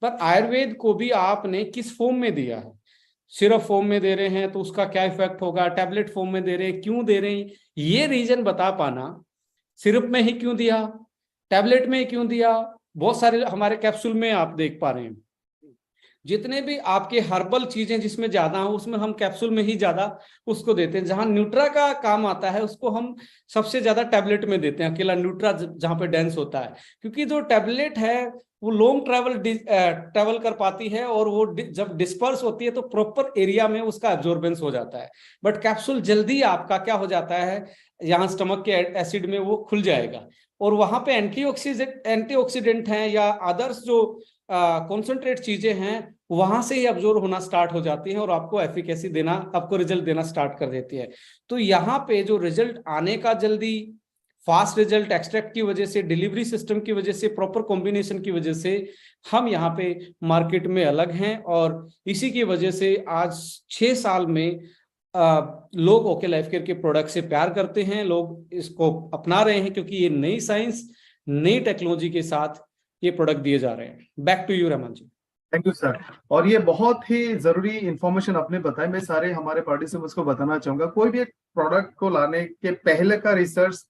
S2: पर आयुर्वेद को भी आपने किस फॉर्म में दिया है। सिरप फॉर्म में दे रहे हैं तो उसका क्या इफेक्ट होगा, टैबलेट फॉर्म में दे रहे हैं, क्यों दे रहे हैं, ये रीजन बता पाना, सिरप में ही क्यों दिया, टैबलेट में ही क्यों दिया, बहुत सारे हमारे कैप्सूल में आप देख पा रहे हैं, जितने भी आपके हर्बल चीजें जिसमें ज्यादा हो उसमें हम कैप्सूल में ही ज्यादा उसको देते हैं। जहां न्यूट्रा का काम आता है उसको हम सबसे ज्यादा टैबलेट में देते हैं, अकेला न्यूट्रा जहां पे डेंस होता है, क्योंकि जो टैबलेट है वो लॉन्ग ट्रेवल कर पाती है, और वो जब डिस्पर्स होती है तो प्रॉपर एरिया में उसका एब्जॉर्बेंस हो जाता है। बट कैप्सूल जल्दी आपका क्या हो जाता है, यहाँ स्टमक के एसिड में वो खुल जाएगा, और वहां पे एंटीऑक्सीडेंट हैं या अदर्स जो कॉन्सेंट्रेट चीजें हैं वहां से ही अब्जॉर्ब होना स्टार्ट हो जाती है और आपको एफिकेसी देना, आपको रिजल्ट देना स्टार्ट कर देती है। तो यहाँ पे जो रिजल्ट आने का जल्दी, फास्ट रिजल्ट एक्सट्रैक्ट की वजह से, डिलीवरी सिस्टम की वजह से, प्रॉपर कॉम्बिनेशन की वजह से हम यहाँ पे मार्केट में अलग हैं, और इसी की वजह से आज 6 साल में लोग ओके लाइफ केयर के प्रोडक्ट से प्यार करते हैं, लोग इसको अपना रहे हैं, क्योंकि ये नई साइंस, नई टेक्नोलॉजी के साथ ये प्रोडक्ट दिए जा रहे हैं। Back to you Rahman ji.
S1: Thank you sir. और ये बहुत ही जरूरी इंफॉर्मेशन आपने बताया, मैं सारे हमारे पार्टिसिपेंट्स को बताना चाहूंगा, कोई भी एक प्रोडक्ट को लाने के पहले का रिसर्च,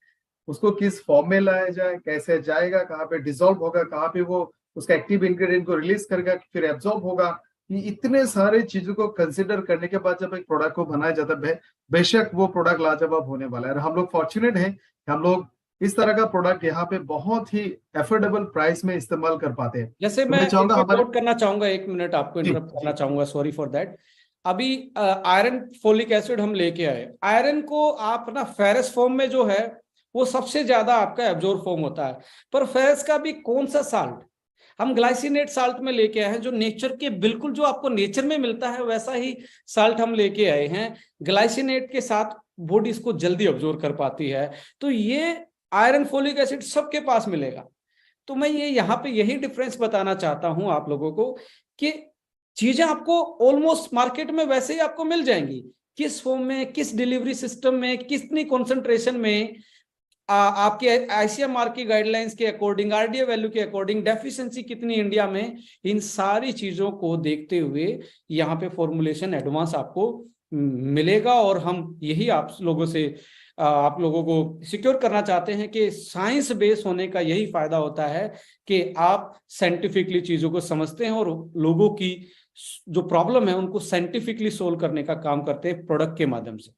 S1: उसको किस फॉर्म में लाया जाए, कैसे जाएगा, कहाँ पे डिसॉल्व होगा, कहाँ पे वो उसका एक्टिव इंग्रेडिएंट को रिलीज करेगा, फिर एब्जॉर्ब होगा, ये इतने सारे चीजों को कंसिडर करने के बाद जब एक प्रोडक्ट को बनाया जाता है, बेशक वो प्रोडक्ट लाजवाब होने वाला है। और हम लोग फॉर्चुनेट हैं कि हम लोग इस तरह का प्रोडक्ट यहाँ पे बहुत ही अफोर्डेबल प्राइस में इस्तेमाल कर पाते हैं।
S2: जैसे
S1: तो
S2: मैं
S1: मैं चाहूंगा हमारे,
S2: नोट करना चाहूंगा, 1 मिनट आपको
S1: जी
S2: इंटरप्ट करना
S1: जी
S2: चाहूंगा, सॉरी फॉर दैट। अभी आयरन फोलिक एसिड हम लेके आए, आयरन को आप ना फेरस फॉर्म में जो है वो सबसे ज्यादा आपका एब्जॉर्ब फॉर्म होता है, पर फेरस का भी कौन सा साल्ट हम ग्लाइसिनेट साल्ट में लेके आए हैं, जो नेचर के बिल्कुल जो आपको नेचर में मिलता है वैसा ही साल्ट हम लेके आए हैं। ग्लाइसिनेट के साथ बॉडी इसको जल्दी अब्जॉर्ब कर पाती है, तो ये आयरन फोलिक एसिड सबके पास मिलेगा। तो मैं ये यहाँ पे यही डिफरेंस बताना चाहता हूं आप लोगों को कि चीजें आपको ऑलमोस्ट मार्केट में वैसे ही आपको मिल जाएंगी, किस फॉर्म में, किस डिलीवरी सिस्टम में, कितनी कॉन्सेंट्रेशन में, आपके आईसीएमआर की गाइडलाइंस के अकॉर्डिंग, आरडीए वैल्यू के अकॉर्डिंग, डेफिशिएंसी कितनी इंडिया में, इन सारी चीजों को देखते हुए यहाँ पे फॉर्मुलेशन एडवांस आपको मिलेगा। और हम यही आप लोगों से आप लोगों को सिक्योर करना चाहते हैं कि साइंस बेस होने का यही फायदा होता है कि आप साइंटिफिकली चीजों को समझते हैं और लोगों की जो प्रॉब्लम है उनको साइंटिफिकली सोल्व करने का काम करते हैं प्रोडक्ट के माध्यम से।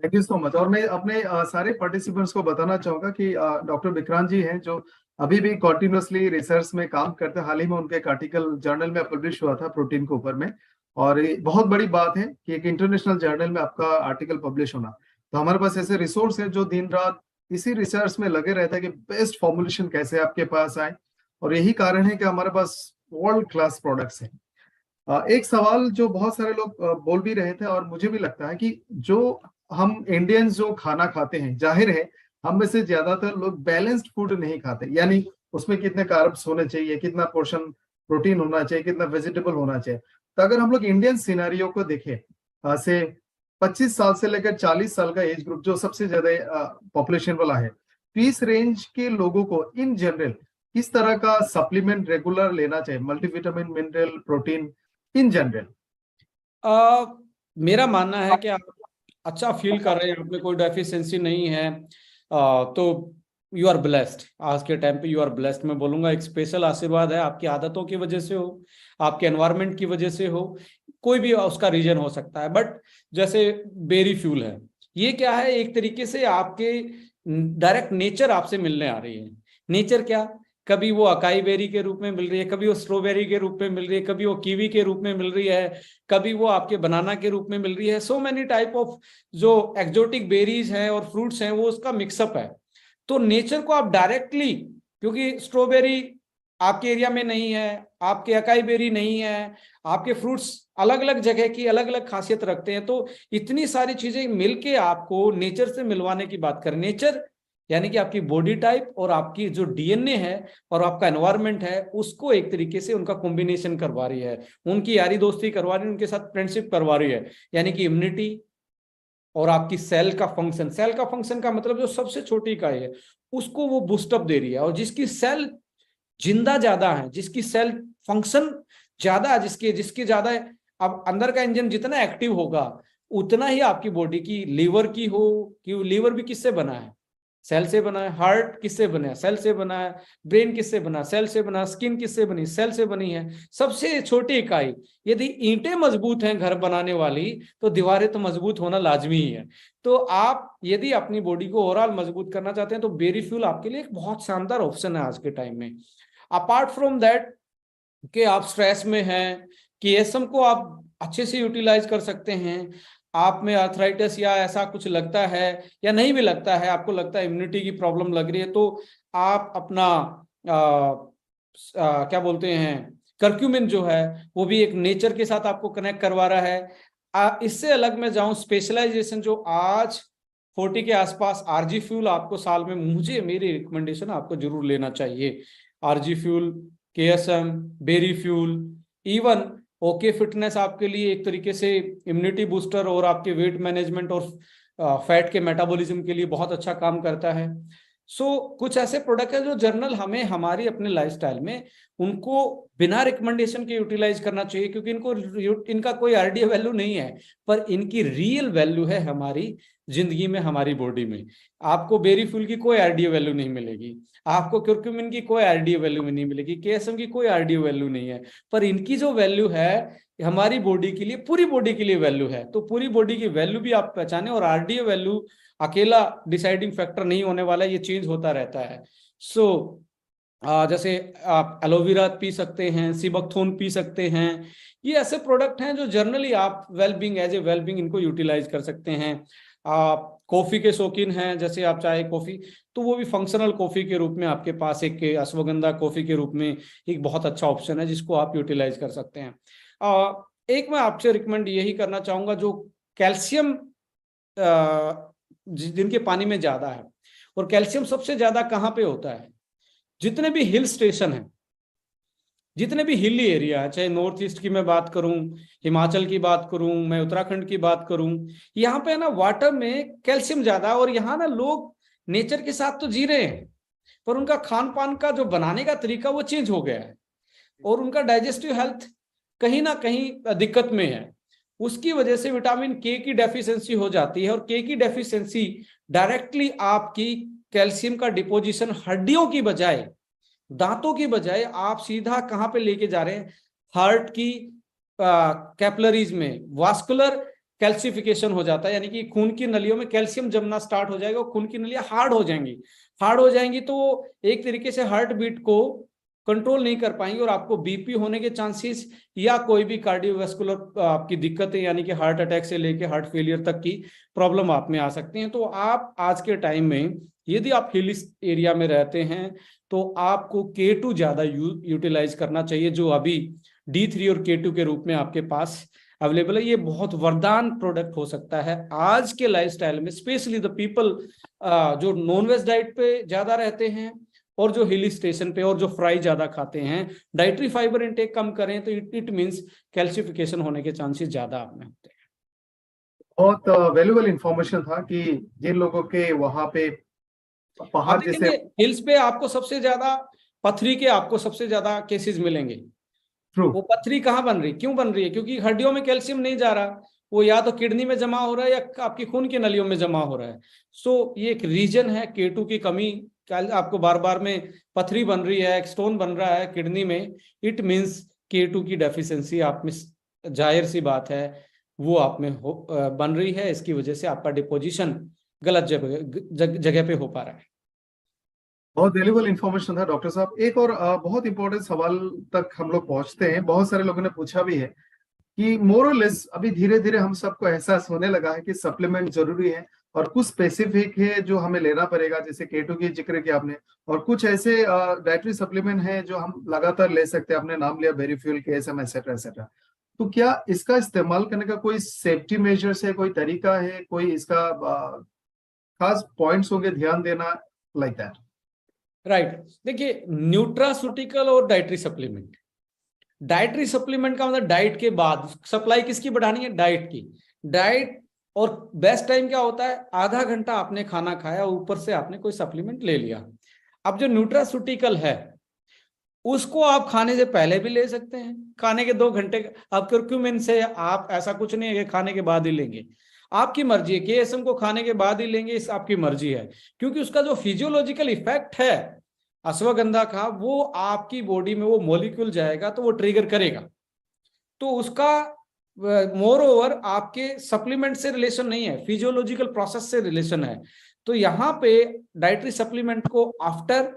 S1: Thank you so much. और मैं अपने सारे पार्टिसिपेंट्स को बताना चाहूंगा कि डॉक्टर विक्रांत जी हैं जो अभी भी कॉन्टिन्यूसली रिसर्च में काम करते हैं। हाल ही में उनका एक आर्टिकल जर्नल में पब्लिश हुआ था प्रोटीन के ऊपर में, और ये बहुत बड़ी बात है कि एक इंटरनेशनल जर्नल में आपका आर्टिकल पब्लिश होना। तो हमारे पास ऐसे रिसोर्स है जो दिन रात इसी रिसर्च में लगे रहता है कि बेस्ट फॉर्मुलेशन कैसे आपके पास आए, और यही कारण है कि हमारे पास वर्ल्ड क्लास प्रोडक्ट्स हैं। एक सवाल जो बहुत सारे लोग बोल भी रहे थे और मुझे भी लगता है कि जो हम इंडियंस जो खाना खाते हैं, जाहिर है हम में से ज्यादातर लोग बैलेंस्ड फूड नहीं खाते, यानी उसमें कितने कार्ब्स होने चाहिए, कितना पोर्शन प्रोटीन होना चाहिए, कितना वेजिटेबल होना चाहिए। तो अगर हम लोग इंडियन सिनेरियो को देखें, से 25 साल से लेकर 40 साल का एज ग्रुप जो सबसे ज्यादा पॉपुलेशन वाला है, तो इस रेंज के लोगों को इन जनरल किस तरह का सप्लीमेंट रेगुलर लेना चाहिए, multivitamin, mineral, protein in general?
S2: मेरा मानना है कि आप अच्छा फील कर रहे हैं, आप में कोई डेफिशिएंसी नहीं है, तो यू आर ब्लेस्ड। आज के टाइम पे यू आर ब्लेस्ड, मैं बोलूंगा एक स्पेशल आशीर्वाद है, आपकी आदतों की वजह से हो, आपके एनवायरनमेंट की वजह से हो, कोई भी उसका रीजन हो सकता है। बट जैसे बेरी फ्यूल है, ये क्या है, एक तरीके से आपके डायरेक्ट नेचर आपसे मिलने आ रही है। नेचर क्या, कभी वो अकाई बेरी के रूप में मिल रही है, कभी वो स्ट्रॉबेरी के रूप में मिल रही है, कभी वो कीवी के रूप में मिल रही है, कभी वो आपके बनाना के रूप में मिल रही है। सो मेनी टाइप ऑफ जो एक्जोटिक बेरीज हैं और फ्रूट्स हैं वो उसका मिक्सअप है। तो नेचर को आप डायरेक्टली, क्योंकि स्ट्रॉबेरी आपके एरिया में नहीं है, आपके अकाई बेरी नहीं है, आपके फ्रूट्स अलग अलग जगह की अलग अलग खासियत रखते हैं, तो इतनी सारी चीजें मिलके आपको नेचर से मिलवाने की बात करें। नेचर यानी कि आपकी बॉडी टाइप और आपकी जो डीएनए है और आपका एनवायरनमेंट है, उसको एक तरीके से उनका कॉम्बिनेशन करवा रही है, उनकी यारी दोस्ती करवा रही है, उनके साथ फ्रेंडशिप करवा रही है। यानी कि इम्यूनिटी और आपकी सेल का फंक्शन, सेल का फंक्शन का मतलब जो सबसे छोटी इकाई है उसको वो बूस्टअप दे रही है। और जिसकी सेल जिंदा ज्यादा है, जिसकी सेल फंक्शन ज्यादा है, जिसके जिसके ज्यादा, अब अंदर का इंजन जितना एक्टिव होगा उतना ही आपकी बॉडी की, लीवर की हो, कि लीवर भी किससे बना है, सेल से बना है। हार्ट किससे बना है, सेल से बना है। ब्रेन किससे बना, सेल से बना। स्किन किससे बनी, सेल से बनी है। सबसे छोटी इकाई, यदि ईंटें मजबूत हैं घर बनाने वाली, तो दीवारें तो मजबूत होना लाजमी ही है। तो आप यदि अपनी बॉडी को ओवरऑल मजबूत करना चाहते हैं तो बेरी फ्यूल आपके लिए एक बहुत शानदार ऑप्शन है आज के टाइम में। अपार्ट फ्रॉम दैट कि आप स्ट्रेस में हैं, केएसएम को आप अच्छे से यूटिलाइज कर सकते हैं। आप में आर्थराइटिस या ऐसा कुछ लगता है या नहीं भी लगता है, आपको लगता है इम्यूनिटी की प्रॉब्लम लग रही है, तो आप अपना क्या बोलते हैं, कर्क्यूमिन जो है वो भी एक नेचर के साथ आपको कनेक्ट करवा रहा है। इससे अलग मैं जाऊं, स्पेशलाइजेशन जो आज 40 के आसपास आरजी फ्यूल आपको साल में, मुझे मेरी रिकमेंडेशन आपको जरूर लेना चाहिए। RG fuel, KSM, berry fuel, even okay fitness आपके लिए एक तरीके से इम्यूनिटी बूस्टर और आपके वेट मैनेजमेंट और फैट के मेटाबॉलिज्म के लिए बहुत अच्छा काम करता है। कुछ ऐसे प्रोडक्ट है जो जर्नल हमें हमारी अपने लाइफस्टाइल में उनको बिना रिकमेंडेशन के यूटिलाइज करना चाहिए, क्योंकि इनका कोई आरडीए वैल्यू नहीं है, पर इनकी रियल वैल्यू है हमारी जिंदगी में, हमारी बॉडी में। आपको बेरी फ्यूल की कोई आरडीए वैल्यू नहीं मिलेगी, आपको क्यूरक्यूमिन की कोई आरडीए वैल्यू नहीं मिलेगी, केएसएम की कोई आरडीए वैल्यू नहीं है, पर इनकी जो वैल्यू है हमारी बॉडी के लिए, पूरी बॉडी के लिए वैल्यू है। तो पूरी बॉडी की वैल्यू भी आप पहचाने, और आरडीए वैल्यू अकेला डिसाइडिंग फैक्टर नहीं होने वाला, ये चेंज होता रहता है। जैसे आप एलोवेरा पी सकते हैं, सीबकथोन पी सकते हैं, ये ऐसे प्रोडक्ट हैं जो जनरली आप वेलबींग, एज ए वेलबींग इनको यूटिलाइज कर सकते हैं। आप कॉफी के शौकीन हैं, जैसे आप चाहे कॉफी, तो वो भी फंक्शनल कॉफी के रूप में आपके पास एक अश्वगंधा कॉफी के रूप में एक बहुत अच्छा ऑप्शन है जिसको आप यूटिलाइज कर सकते हैं। एक मैं आपसे रिकमेंड यही करना चाहूंगा, जो कैल्शियम जिनके पानी में ज्यादा है, और कैल्शियम सबसे ज्यादा कहाँ पे होता है, जितने भी हिल स्टेशन हैं, जितने भी हिली एरिया है, चाहे नॉर्थ ईस्ट की मैं बात करूं, हिमाचल की बात करूं, मैं उत्तराखंड की बात करूं, यहाँ पे ना वाटर में कैल्शियम ज्यादा है। और यहाँ ना लोग नेचर के साथ तो जी रहे हैं, पर उनका खान पान का जो बनाने का तरीका वो चेंज हो गया है, और उनका डाइजेस्टिव हेल्थ कहीं ना कहीं दिक्कत में है। उसकी वजह से विटामिन के की डेफिशिएंसी हो जाती है, और के की डेफिशिएंसी डायरेक्टली आपकी कैल्शियम का डिपोजिशन हड्डियों की बजाय, दांतों की बजाय आप सीधा कहां पे लेके जा रहे हैं, हार्ट की कैपिलरीज में वास्कुलर कैल्सिफिकेशन हो जाता है। यानी कि खून की नलियों में कैल्शियम जमना स्टार्ट हो जाएगा, और खून की नलियां हार्ड हो जाएंगी। हार्ड हो जाएंगी तो एक तरीके से हार्ट बीट को कंट्रोल नहीं कर पाएंगे, और आपको बीपी होने के चांसेस या कोई भी कार्डियोवास्कुलर आपकी दिक्कतें, यानी कि हार्ट अटैक से लेके हार्ट फेलियर तक की प्रॉब्लम आप में आ सकती हैं। तो आप आज के टाइम में यदि आप हिल एरिया में रहते हैं तो आपको K2 ज्यादा यूटिलाइज करना चाहिए, जो अभी D3 और K2 के रूप में आपके पास अवेलेबल है। ये बहुत वरदान प्रोडक्ट हो सकता है आज के लाइफस्टाइल में, स्पेशली द पीपल जो नॉनवेज डाइट पे ज्यादा रहते हैं, और जो हिली स्टेशन पे और जो फ्राई ज्यादा खाते हैं। डाइटरी फाइबर इनटेक कम करें तो इट मींस कैल्सिफिकेशन होने के चांसेस ज्यादा आप में होते हैं।
S1: बहुत वैल्यूबल इंफॉर्मेशन था कि जिन लोगों के वहां पे
S2: आप
S1: पहाड़ जैसे
S2: देखेंगे हिल्स पे आपको सबसे ज्यादा पथरी के, आपको सबसे ज्यादा केसेस मिलेंगे।
S1: ट्रू,
S2: वो पथरी कहाँ बन रही, क्यों बन रही है, क्योंकि हड्डियों में कैल्शियम नहीं जा रहा, वो या तो किडनी में जमा हो रहा है या आपकी खून की नलियों में जमा हो रहा है। ये एक रीजन है K2 की कमी। आपको बार बार में पथरी बन रही है, स्टोन बन रहा है किडनी में, इट मींस K2 की डेफिशिएंसी आप में, जाहिर सी बात है वो आप में बन रही है। इसकी वजह से आपका डिपोजिशन गलत जगह पे हो पा रहा है।
S1: बहुत वैल्यूबल इंफॉर्मेशन था डॉक्टर साहब। एक और बहुत इंपॉर्टेंट सवाल तक हम लोग पहुंचते हैं, बहुत सारे लोगों ने पूछा भी है कि मोर और लेस अभी धीरे धीरे हम सबको एहसास होने लगा है कि सप्लीमेंट जरूरी है और कुछ स्पेसिफिक है जो हमें लेना पड़ेगा, जैसे केटो की जिक्र किया आपने, और कुछ ऐसे डाइटरी सप्लीमेंट है जो हम लगातार ले सकते हैं, आपने नाम लिया बेरीफ्यूल, केएसएम, एक्सेट्रा एक्सेट्रा। तो क्या इसका इस्तेमाल करने का कोई सेफ्टी मेजर्स है, कोई तरीका है, कोई इसका खास पॉइंट्स होंगे ध्यान देना, लाइक दैट?
S2: राइट, देखिए न्यूट्रास्यूटिकल और डाइटरी सप्लीमेंट, डाइटरी सप्लीमेंट का मतलब डाइट के बाद सप्लाई किसकी बढ़ानी है, डाइट की। डाइट और बेस्ट टाइम क्या होता है, आधा घंटा आपने खाना खाया ऊपर से आपने कोई सप्लीमेंट ले लिया। अब जो न्यूट्रास्यूटिकल है उसको आप खाने से पहले भी ले सकते हैं, खाने के 2 घंटे। अब कर्क्यूमिन से आप ऐसा कुछ नहीं है कि खाने के बाद ही लेंगे, आपकी मर्जी है। केएसएम को खाने के बाद ही लेंगे, इस आपकी मर्जी है, क्योंकि उसका जो फिजियोलॉजिकल इफेक्ट है अश्वगंधा का, वो आपकी बॉडी में वो मॉलिक्यूल जाएगा तो वो ट्रिगर करेगा। तो उसका मोर ओवर आपके सप्लीमेंट से रिलेशन नहीं है, फिजियोलॉजिकल प्रोसेस से रिलेशन है। तो यहाँ पे डाइटरी सप्लीमेंट को आफ्टर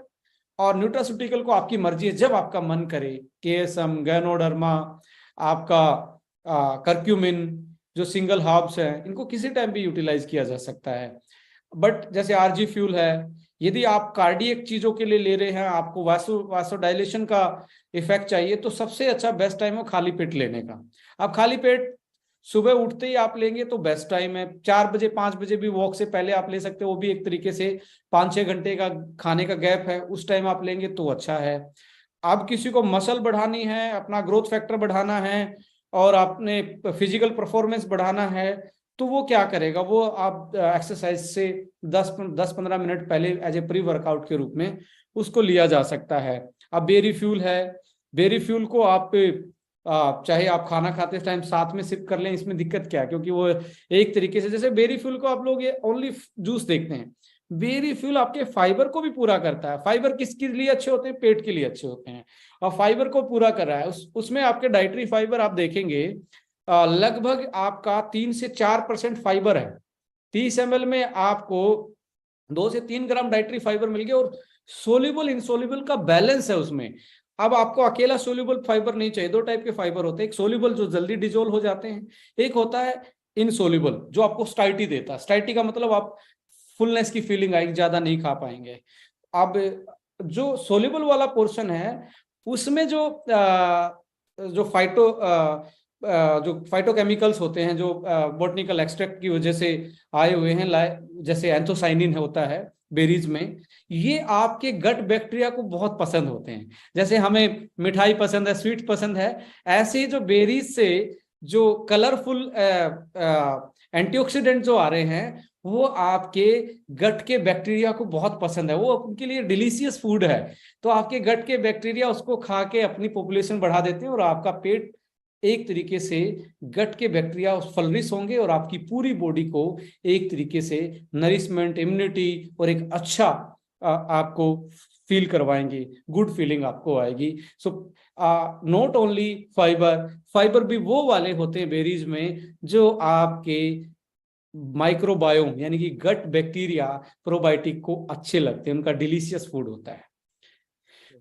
S2: और न्यूट्रास्यूटिकल को आपकी मर्जी है, जब आपका मन करे। केएसएम, गैनोडर्मा, आपका कर्क्यूमिन, जो सिंगल हर्ब्स हैं, इनको किसी टाइम भी यूटिलाइज किया जा सकता है। बट जैसे आरजी फ्यूल है, यदि आप कार्डियक चीजों के लिए ले रहे हैं, आपको वासोडाइलेशन का इफेक्ट चाहिए, तो सबसे अच्छा बेस्ट टाइम है खाली पेट लेने का। आप खाली पेट सुबह उठते ही आप लेंगे तो बेस्ट टाइम है। 4 बजे 5 बजे भी वॉक से पहले आप ले सकते हो, वो भी एक तरीके से 5-6 घंटे का खाने का गैप है, उस टाइम आप लेंगे तो अच्छा है। अब किसी को मसल बढ़ानी है, अपना ग्रोथ फैक्टर बढ़ाना है और आपने फिजिकल परफॉर्मेंस बढ़ाना है, तो वो क्या करेगा, वो आप एक्सरसाइज से 10-15 मिनट पहले एज ए प्री वर्कआउट के रूप में उसको लिया जा सकता है। अब बेरी फ्यूल है, बेरी फ्यूल को आप चाहे आप खाना खाते टाइम साथ में सिप कर लें, इसमें दिक्कत क्या है, क्योंकि वो एक तरीके से, जैसे बेरी फ्यूल को आप लोग ये ओनली जूस देखते हैं, बेरी फ्यूल आपके फाइबर को भी पूरा करता है। फाइबर किसके लिए अच्छे होते हैं, पेट के लिए अच्छे होते हैं, और फाइबर को पूरा कर रहा है। उसमें आपके डाइटरी फाइबर आप देखेंगे लगभग आपका 3 से 4% फाइबर है। 30 ml में आपको 2 से 3 ग्राम डाइटरी फाइबर मिल गया, और सोल्यूबल इनसोल्यूबल का बैलेंस है उसमें। अब आपको अकेला सोल्यूबल फाइबर नहीं चाहिए, 2 टाइप के फाइबर होते हैं, एक सोल्यूबल जो जल्दी डिजोल्व हो जाते हैं, एक होता है इनसोल्यूबल जो आपको स्टाइटी देता है। स्टाइटी का मतलब आप फुलनेस की फीलिंग आएगी, ज्यादा नहीं खा पाएंगे। अब जो सोल्यूबल वाला पोर्शन है उसमें जो फाइटोकेमिकल्स होते हैं, जो बॉटनिकल एक्सट्रैक्ट की वजह से आए हुए हैं, जैसे एंथोसाइनिन होता है बेरीज में, ये आपके गट बैक्टीरिया को बहुत पसंद होते हैं। जैसे हमें मिठाई पसंद है, स्वीट पसंद है, ऐसे ही जो बेरीज से जो कलरफुल एंटीऑक्सीडेंट जो आ रहे हैं, वो आपके गट के बैक्टीरिया को बहुत पसंद है, वो उनके लिए डिलीशियस फूड है। तो आपके गट के बैक्टीरिया उसको खा के अपनी पॉपुलेशन बढ़ा देते हैं, और आपका पेट एक तरीके से गट के बैक्टीरिया फ्लरिश होंगे, और आपकी पूरी बॉडी को एक तरीके से नरिशमेंट, इम्यूनिटी और एक अच्छा आपको फील करवाएंगे, गुड फीलिंग आपको आएगी। सो नॉट ओनली फाइबर भी वो वाले होते हैं बेरीज में जो आपके माइक्रोबायोम यानी कि गट बैक्टीरिया प्रोबायोटिक को अच्छे लगते हैं, उनका डिलीशियस फूड होता है।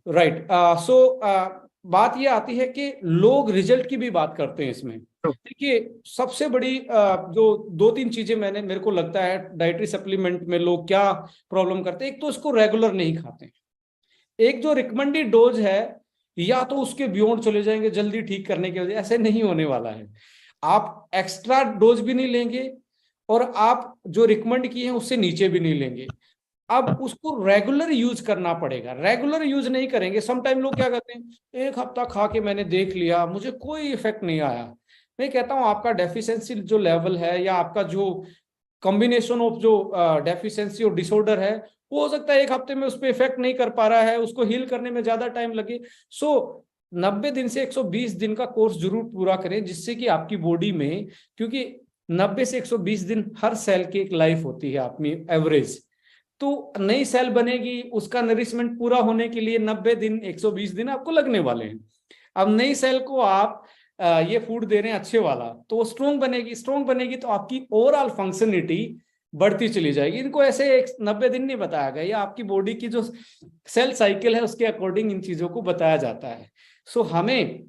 S2: राइट, सो बात ये आती है कि लोग रिजल्ट की भी बात करते हैं इसमें। देखिए सबसे बड़ी जो 2-3 चीजें मेरे को लगता है डाइटरी सप्लीमेंट में लोग क्या प्रॉब्लम करते हैं, एक तो इसको रेगुलर नहीं खाते, एक जो रिकमेंडेड डोज है या तो उसके बियॉन्ड चले जाएंगे जल्दी ठीक करने के वजह, ऐसे नहीं होने वाला है। आप एक्स्ट्रा डोज भी नहीं लेंगे और आप जो रिकमेंड किए हैं उससे नीचे भी नहीं लेंगे। अब उसको रेगुलर यूज करना पड़ेगा। रेगुलर यूज नहीं करेंगे, समटाइम लोग क्या करते हैं, 1 हफ्ता खा के मैंने देख लिया, मुझे कोई इफेक्ट नहीं आया। मैं कहता हूं आपका डेफिशिएंसी जो लेवल है, या आपका जो कॉम्बिनेशन ऑफ जो डेफिशिएंसी और डिसऑर्डर है, वो हो सकता है 1 हफ्ते में उस पर इफेक्ट नहीं कर पा रहा है, उसको हील करने में ज्यादा टाइम लगे। सो 90 दिन से 120 दिन का कोर्स जरूर पूरा करें, जिससे कि आपकी बॉडी में, क्योंकि 90 से 120 दिन हर सेल की एक लाइफ होती है अपनी एवरेज, तो नई सेल बनेगी, उसका नरिशमेंट पूरा होने के लिए 90 दिन 120 दिन आपको लगने वाले हैं। अब नई सेल को आप ये फूड दे रहे हैं अच्छे वाला, तो वो स्ट्रॉन्ग बनेगी तो आपकी ओवरऑल फंक्शनलिटी बढ़ती चली जाएगी। इनको ऐसे 90 दिन नहीं बताया गया, ये आपकी बॉडी की जो सेल साइकिल है उसके अकॉर्डिंग इन चीजों को बताया जाता है। सो हमें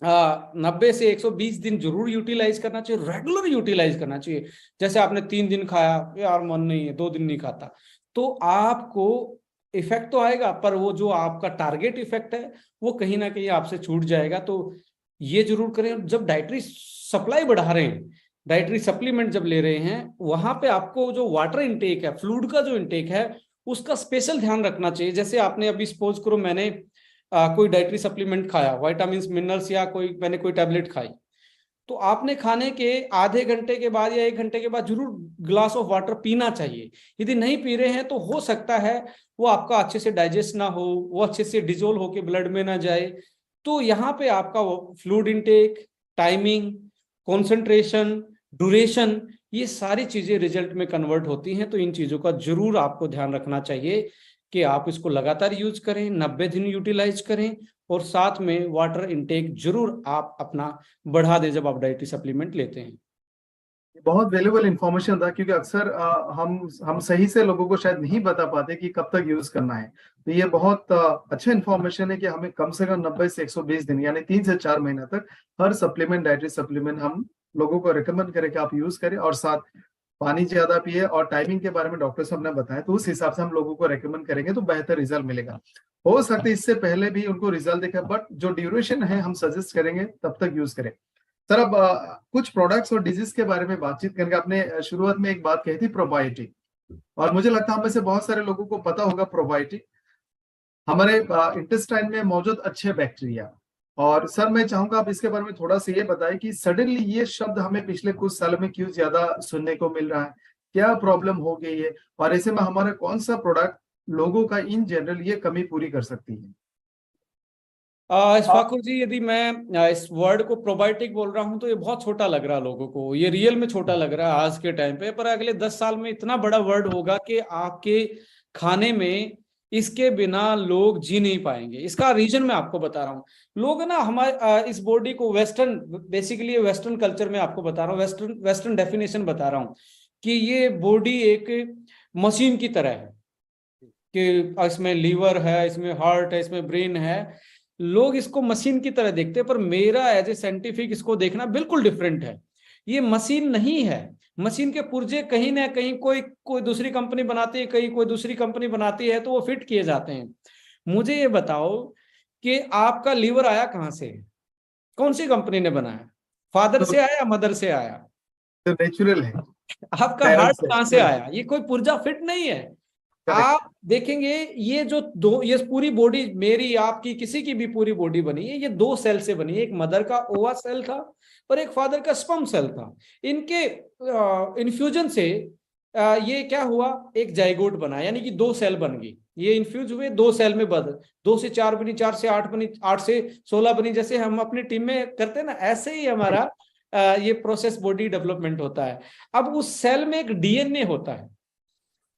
S2: 90 से 120 दिन जरूर यूटिलाइज करना चाहिए, रेगुलर यूटिलाइज करना चाहिए। जैसे आपने 3 दिन खाया, यार मन नहीं है, 2 दिन नहीं खाता, तो आपको इफेक्ट तो आएगा, पर वो जो आपका टारगेट इफेक्ट है वो कहीं ना कहीं आपसे छूट जाएगा। तो ये जरूर करें। जब डाइटरी सप्लाई बढ़ा रहे हैं, डाइटरी सप्लीमेंट जब ले रहे हैं, वहां पे आपको जो वाटर इनटेक है, फ्लूइड का जो इनटेक है, उसका स्पेशल ध्यान रखना चाहिए। जैसे आपने अभी सपोज करो मैंने कोई डाइटरी सप्लीमेंट खाया, विटामिन मिनरल्स, या मैंने कोई टैबलेट खाई, तो आपने खाने के आधे घंटे के बाद या 1 घंटे के बाद जरूर ग्लास ऑफ वाटर पीना चाहिए। यदि नहीं पी रहे हैं तो हो सकता है वो आपका अच्छे से डाइजेस्ट ना हो, वो अच्छे से डिजोल्व होके ब्लड में ना जाए। तो यहाँ पे आपका fluid intake, timing, concentration, duration, ये सारी चीजें रिजल्ट में कन्वर्ट होती हैं। तो इन चीजों का जरूर आपको ध्यान रखना चाहिए कि आप इसको लगातार यूज करें, 90 दिन यूटिलाइज करें, और साथ में वाटर इनटेक जरूर आप अपना बढ़ा दें जब आप डाइटरी सप्लीमेंट लेते हैं।
S1: बहुत वैल्यूबल इंफॉर्मेशन था, क्योंकि अक्सर हम सही से लोगों को शायद नहीं बता पाते कि कब तक यूज करना है। तो ये बहुत अच्छा इंफॉर्मेशन है कि हमें कम से कम 90 से 120 दिन यानी 3 से 4 महीना तक हर सप्लीमेंट, डाइटरी सप्लीमेंट हम लोगों को रिकमेंड करें कि आप यूज करें, और साथ पानी ज्यादा पिए। और टाइमिंग के बारे में डॉक्टर साहब ने बताया, तो उस हिसाब से हम लोगों को रेकमेंड करेंगे तो बेहतर रिजल्ट मिलेगा। हो सकता है इससे पहले भी उनको रिजल्ट दिखे, बट जो ड्यूरेशन है हम सजेस्ट करेंगे तब तक यूज करें। सर, अब कुछ प्रोडक्ट्स और डिजीज के बारे में बातचीत करेंगे। आपने शुरुआत में एक बात कही थी, प्रोबायोटिक, और मुझे लगता है हम में से बहुत सारे लोगों को पता होगा प्रोबायोटिक हमारे इंटेस्टाइन में मौजूद अच्छे बैक्टीरिया। और सर, मैं चाहूंगा आप इसके बारे में थोड़ा सा ये बताएं कि सडनली ये शब्द हमें पिछले कुछ सालों में क्यों ज्यादा सुनने को मिल रहा है, क्या प्रॉब्लम हो गई है, और ऐसे में हमारा कौन सा प्रोडक्ट लोगों का इन जनरल ये कमी पूरी कर सकती है?
S2: इशफाकुर जी, यदि मैं इस वर्ड को प्रोबायोटिक बोल रहा हूं तो ये बहुत छोटा लग रहा है लोगों को, ये रियल में छोटा लग रहा है आज के टाइम पे, पर अगले 10 साल में इतना बड़ा वर्ड होगा कि आपके खाने में इसके बिना लोग जी नहीं पाएंगे। इसका रीजन मैं आपको बता रहा हूँ। लोग ना हमारे इस बॉडी को वेस्टर्न, बेसिकली वेस्टर्न कल्चर में आपको बता रहा हूँ, वेस्टर्न डेफिनेशन बता रहा हूँ कि ये बॉडी एक मशीन की तरह है, कि इसमें लीवर है, इसमें हार्ट है, इसमें ब्रेन है। लोग इसको मशीन की तरह देखते हैं, पर मेरा एज ए साइंटिफिक इसको देखना बिल्कुल डिफरेंट है। ये मशीन नहीं है। मशीन के पुर्जे कहीं ना कहीं कोई कोई दूसरी कंपनी बनाती है, कहीं कोई दूसरी कंपनी बनाती है, तो वो फिट किए जाते हैं। मुझे ये बताओ कि आपका लीवर आया कहाँ से, कौन सी कंपनी ने बनाया? फादर
S1: तो
S2: से आया या मदर से आया?
S1: नेचुरल है,
S2: आपका हार्ट
S1: पेरेंट्स
S2: कहाँ से
S1: से।
S2: आया? ये कोई पुर्जा फिट नहीं है।
S1: करेक्ट।
S2: आप देखेंगे ये जो दो, ये पूरी बॉडी, मेरी आपकी किसी की भी पूरी बॉडी बनी है, ये 2 सेल से बनी है। एक मदर का ओवा सेल था और एक फादर का स्पर्म सेल था। इनके इन्फ्यूजन से ये क्या हुआ, एक जाइगोट बना, यानी कि 2 सेल बन गई। ये इन्फ्यूज हुए, 2 सेल में बद 2 से 4 बनी, 4 से 8 बनी, 8 से 16 बनी। जैसे हम अपनी टीम में करते हैं ना, ऐसे ही हमारा ये प्रोसेस बॉडी डेवलपमेंट होता है। अब उस सेल में एक डीएनए होता है,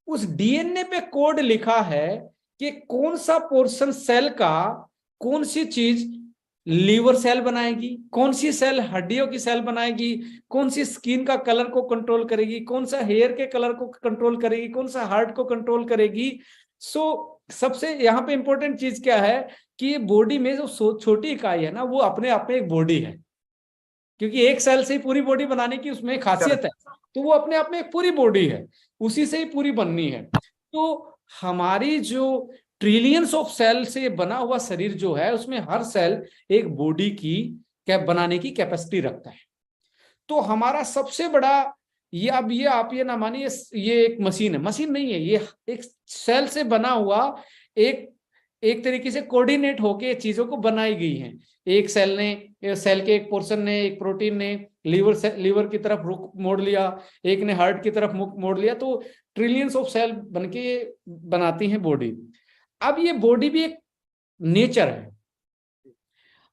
S2: उस डीएनए पे कोड लिखा है कि कौन सा पोर्शन सेल का कौन सी चीज लीवर सेल बनाएगी, कौन सी सेल हड्डियों की सेल बनाएगी, कौन सी स्किन का कलर को कंट्रोल करेगी, कौन सा हेयर के कलर को कंट्रोल करेगी, कौन सा हार्ट को कंट्रोल करेगी। सबसे यहाँ पे इंपॉर्टेंट चीज क्या है कि बॉडी में जो छोटी इकाई है ना, वो अपने आप में एक बॉडी है, क्योंकि एक सेल से ही पूरी बॉडी बनाने की उसमें खासियत है। तो वो अपने आप में एक पूरी बॉडी है, उसी से ही पूरी बननी है। तो हमारी जो ट्रिलियंस ऑफ सेल से बना हुआ शरीर जो है, उसमें हर सेल एक बॉडी की कैप बनाने की कैपेसिटी रखता है। तो हमारा सबसे बड़ा ये, अब ये आप ये ना मानिए ये एक मशीन है, मशीन नहीं है, ये एक सेल से बना हुआ एक तरीके से कोऑर्डिनेट होके चीजों को बनाई गई है। एक सेल ने, सेल के एक पोर्शन ने, एक प्रोटीन ने लीवर की तरफ रुख मोड़ लिया, एक ने हार्ट की तरफ मुख मोड़ लिया, तो ट्रिलियंस ऑफ सेल बनके बनाती हैं बॉडी। अब ये बॉडी भी एक नेचर है।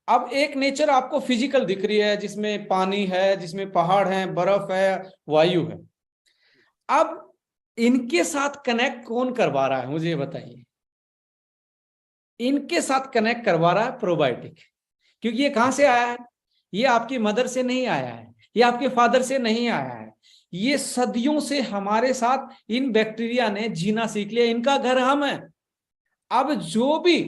S2: अब एक नेचर आपको फिजिकल दिख रही है, जिसमें पानी है, जिसमें पहाड़ है, बर्फ है, वायु है। अब इनके साथ कनेक्ट कौन करवा रहा है, मुझे बताइए? इनके साथ कनेक्ट करवा रहा है प्रोबायोटिक। क्योंकि ये कहां से आया है? ये आपकी मदर से नहीं आया है, ये आपके फादर से नहीं आया है, ये सदियों से हमारे साथ इन बैक्टीरिया ने जीना सीख लिया। इनका घर हम है। अब जो भी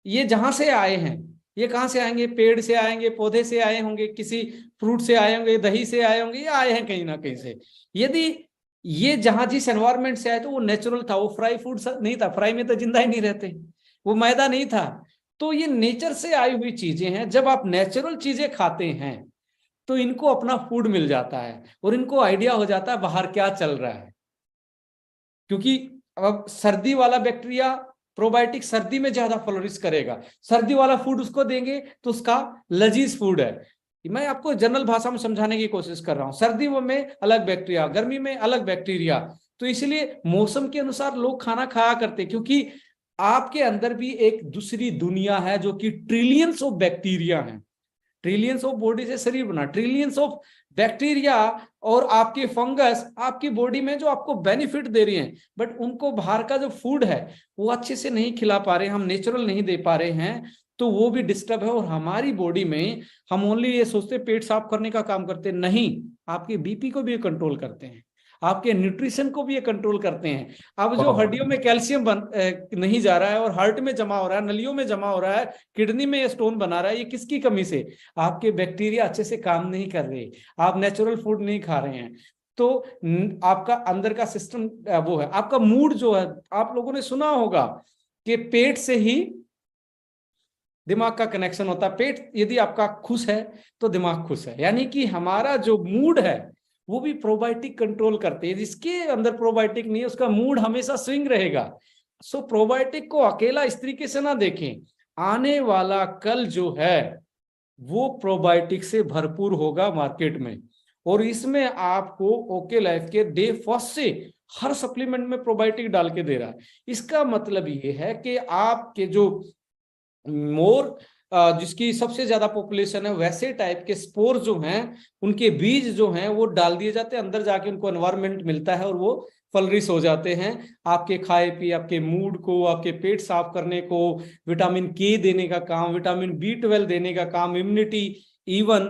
S2: ये जहां से आए हैं, ये कहाँ से आएंगे? पेड़ से आएंगे, पौधे से आए होंगे, किसी फ्रूट से आए होंगे, दही से आए होंगे, या आए हैं कहीं ना कहीं से। यदि ये जहां जिस एनवायरमेंट से आए तो वो नेचुरल था, वो फ्राई फूड नहीं था। फ्राई में तो जिंदा ही नहीं रहते, वो मैदा नहीं था। तो ये नेचर से आई हुई चीजें हैं। जब आप नेचुरल चीजें खाते हैं तो इनको अपना फूड मिल जाता है और इनको आइडिया हो जाता है बाहर क्या चल रहा है। क्योंकि अब सर्दी वाला बैक्टीरिया, प्रोबायोटिक सर्दी में ज्यादा फ्लोरिश करेगा। सर्दी वाला फूड उसको देंगे तो उसका लजीज फूड है। मैं आपको जनरल भाषा में समझाने की कोशिश कर रहा हूं। सर्दियों में अलग बैक्टीरिया, गर्मी में अलग बैक्टीरिया। तो इसलिए मौसम के अनुसार लोग खाना खाया करते, क्योंकि आपके अंदर भी एक दूसरी दुनिया है जो कि ट्रिलियंस ऑफ बैक्टीरिया है। ट्रिलियंस ऑफ बॉडी से शरीर बना, ट्रिलियंस ऑफ बैक्टीरिया और आपके फंगस आपकी बॉडी में जो आपको बेनिफिट दे रही हैं, बट उनको बाहर का जो फूड है वो अच्छे से नहीं खिला पा रहे हैं, हम नेचुरल नहीं दे पा रहे हैं, तो वो भी डिस्टर्ब है। और हमारी बॉडी में हम ओनली ये सोचते पेट साफ करने का काम करते नहीं, आपके बीपी को भी कंट्रोल करते हैं, आपके न्यूट्रिशन को भी ये कंट्रोल करते हैं। अब जो हड्डियों में कैल्शियम नहीं जा रहा है और हार्ट में जमा हो रहा है, नलियों में जमा हो रहा है, किडनी में ये स्टोन बना रहा है, ये किसकी कमी से? आपके बैक्टीरिया अच्छे से काम नहीं कर रहे, आप नेचुरल फूड नहीं खा रहे हैं। तो आपका अंदर का सिस्टम वो है। आपका मूड जो है, आप लोगों ने सुना होगा कि पेट से ही दिमाग का कनेक्शन होता है। पेट यदि आपका खुश है तो दिमाग खुश है। यानी कि हमारा जो मूड है वो भी प्रोबायोटिक कंट्रोल करते हैं। जिसके अंदर प्रोबायोटिक नहीं है उसका मूड हमेशा स्विंग रहेगा। सो प्रोबायोटिक को अकेला इस तरीके से ना देखें, आने वाला कल जो है वो प्रोबायोटिक से भरपूर होगा मार्केट में। और इसमें आपको ओके लाइफ के डे फर्स्ट से हर सप्लीमेंट में प्रोबायोटिक डाल के दे रहा है। इसका मतलब ये है कि आपके जो मोर जिसकी सबसे ज्यादा पॉपुलेशन है वैसे टाइप के स्पोर जो हैं, उनके बीज जो हैं वो डाल दिए जाते हैं अंदर, जाके उनको एनवायरनमेंट मिलता है और वो फलरिश हो जाते हैं। आपके खाए पिए, आपके मूड को, आपके पेट साफ करने को, विटामिन के देने का काम, विटामिन B12 देने का काम, इम्यूनिटी, इवन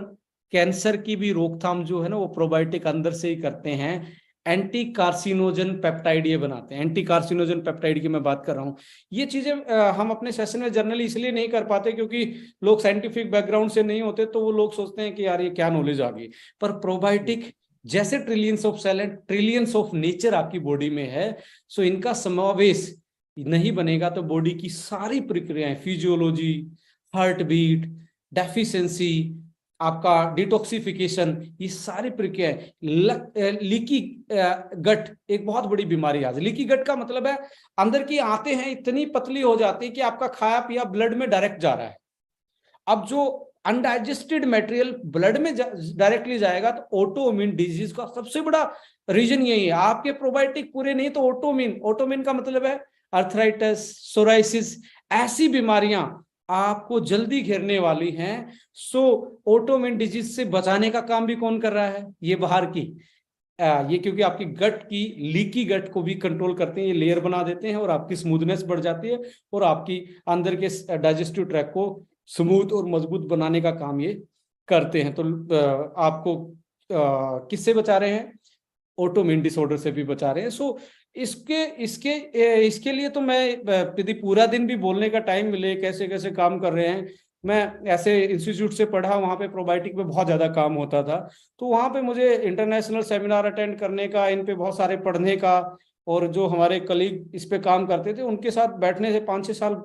S2: कैंसर की भी रोकथाम जो है ना वो प्रोबायोटिक अंदर से ही करते हैं। एंटी कार्सिनोजन पेप्टाइड ये बनाते हैं। एंटी कार्सिनोजन पेप्टाइड की मैं बात कर रहा हूँ। ये चीजें हम अपने सेशन में जनरली इसलिए नहीं कर पाते क्योंकि लोग साइंटिफिक बैकग्राउंड से नहीं होते, तो वो लोग सोचते हैं कि यार ये क्या नॉलेज आ गई। पर प्रोबायोटिक जैसे trillions of cell and trillions of nature आपकी बॉडी में है, सो इनका समावेश नहीं बनेगा तो बॉडी की सारी प्रक्रियाएं, फिजियोलॉजी, हार्ट बीट, डेफिशिएंसी, आपका डिटॉक्सिफिकेशन, ये सारी प्रक्रियाएं, लीकी गट एक बहुत बड़ी बीमारी आज। लीकी गट का मतलब है अंदर की आंतें हैं इतनी पतली हो जाती है कि आपका खाया पिया ब्लड में डायरेक्ट जा रहा है। अब जो अनडाइजेस्टेड मटेरियल ब्लड में डायरेक्टली जाएगा तो ऑटोइम्यून डिजीज का सबसे बड़ा रीजन यही है। आपके प्रोबायोटिक पूरे नहीं तो ऑटोइम्यून, ऑटोइम्यून का मतलब है अर्थराइटिस, सोराइसिस, ऐसी बीमारियां आपको जल्दी घेरने वाली हैं। सो ऑटोइम्यून डिजीज से बचाने का काम भी कौन कर रहा है? ये बाहर की ये, क्योंकि आपकी गट की लीकी गट को भी कंट्रोल करते हैं, ये लेयर बना देते हैं और आपकी स्मूथनेस बढ़ जाती है और आपकी अंदर के डाइजेस्टिव ट्रैक को स्मूथ और मजबूत बनाने का काम ये करते हैं। तो आपको किससे बचा रहे हैं? ऑटोइम्यून डिसऑर्डर से भी बचा रहे हैं। सो इसके लिए तो मैं यदि पूरा दिन भी बोलने का टाइम मिले कैसे कैसे काम कर रहे हैं। मैं ऐसे इंस्टीट्यूट से पढ़ा, वहाँ पे प्रोबायोटिक पे बहुत ज्यादा काम होता था, तो वहाँ पे मुझे इंटरनेशनल सेमिनार अटेंड करने का, इन पे बहुत सारे पढ़ने का, और जो हमारे कलीग इस पे काम करते थे उनके साथ बैठने से 5-6 साल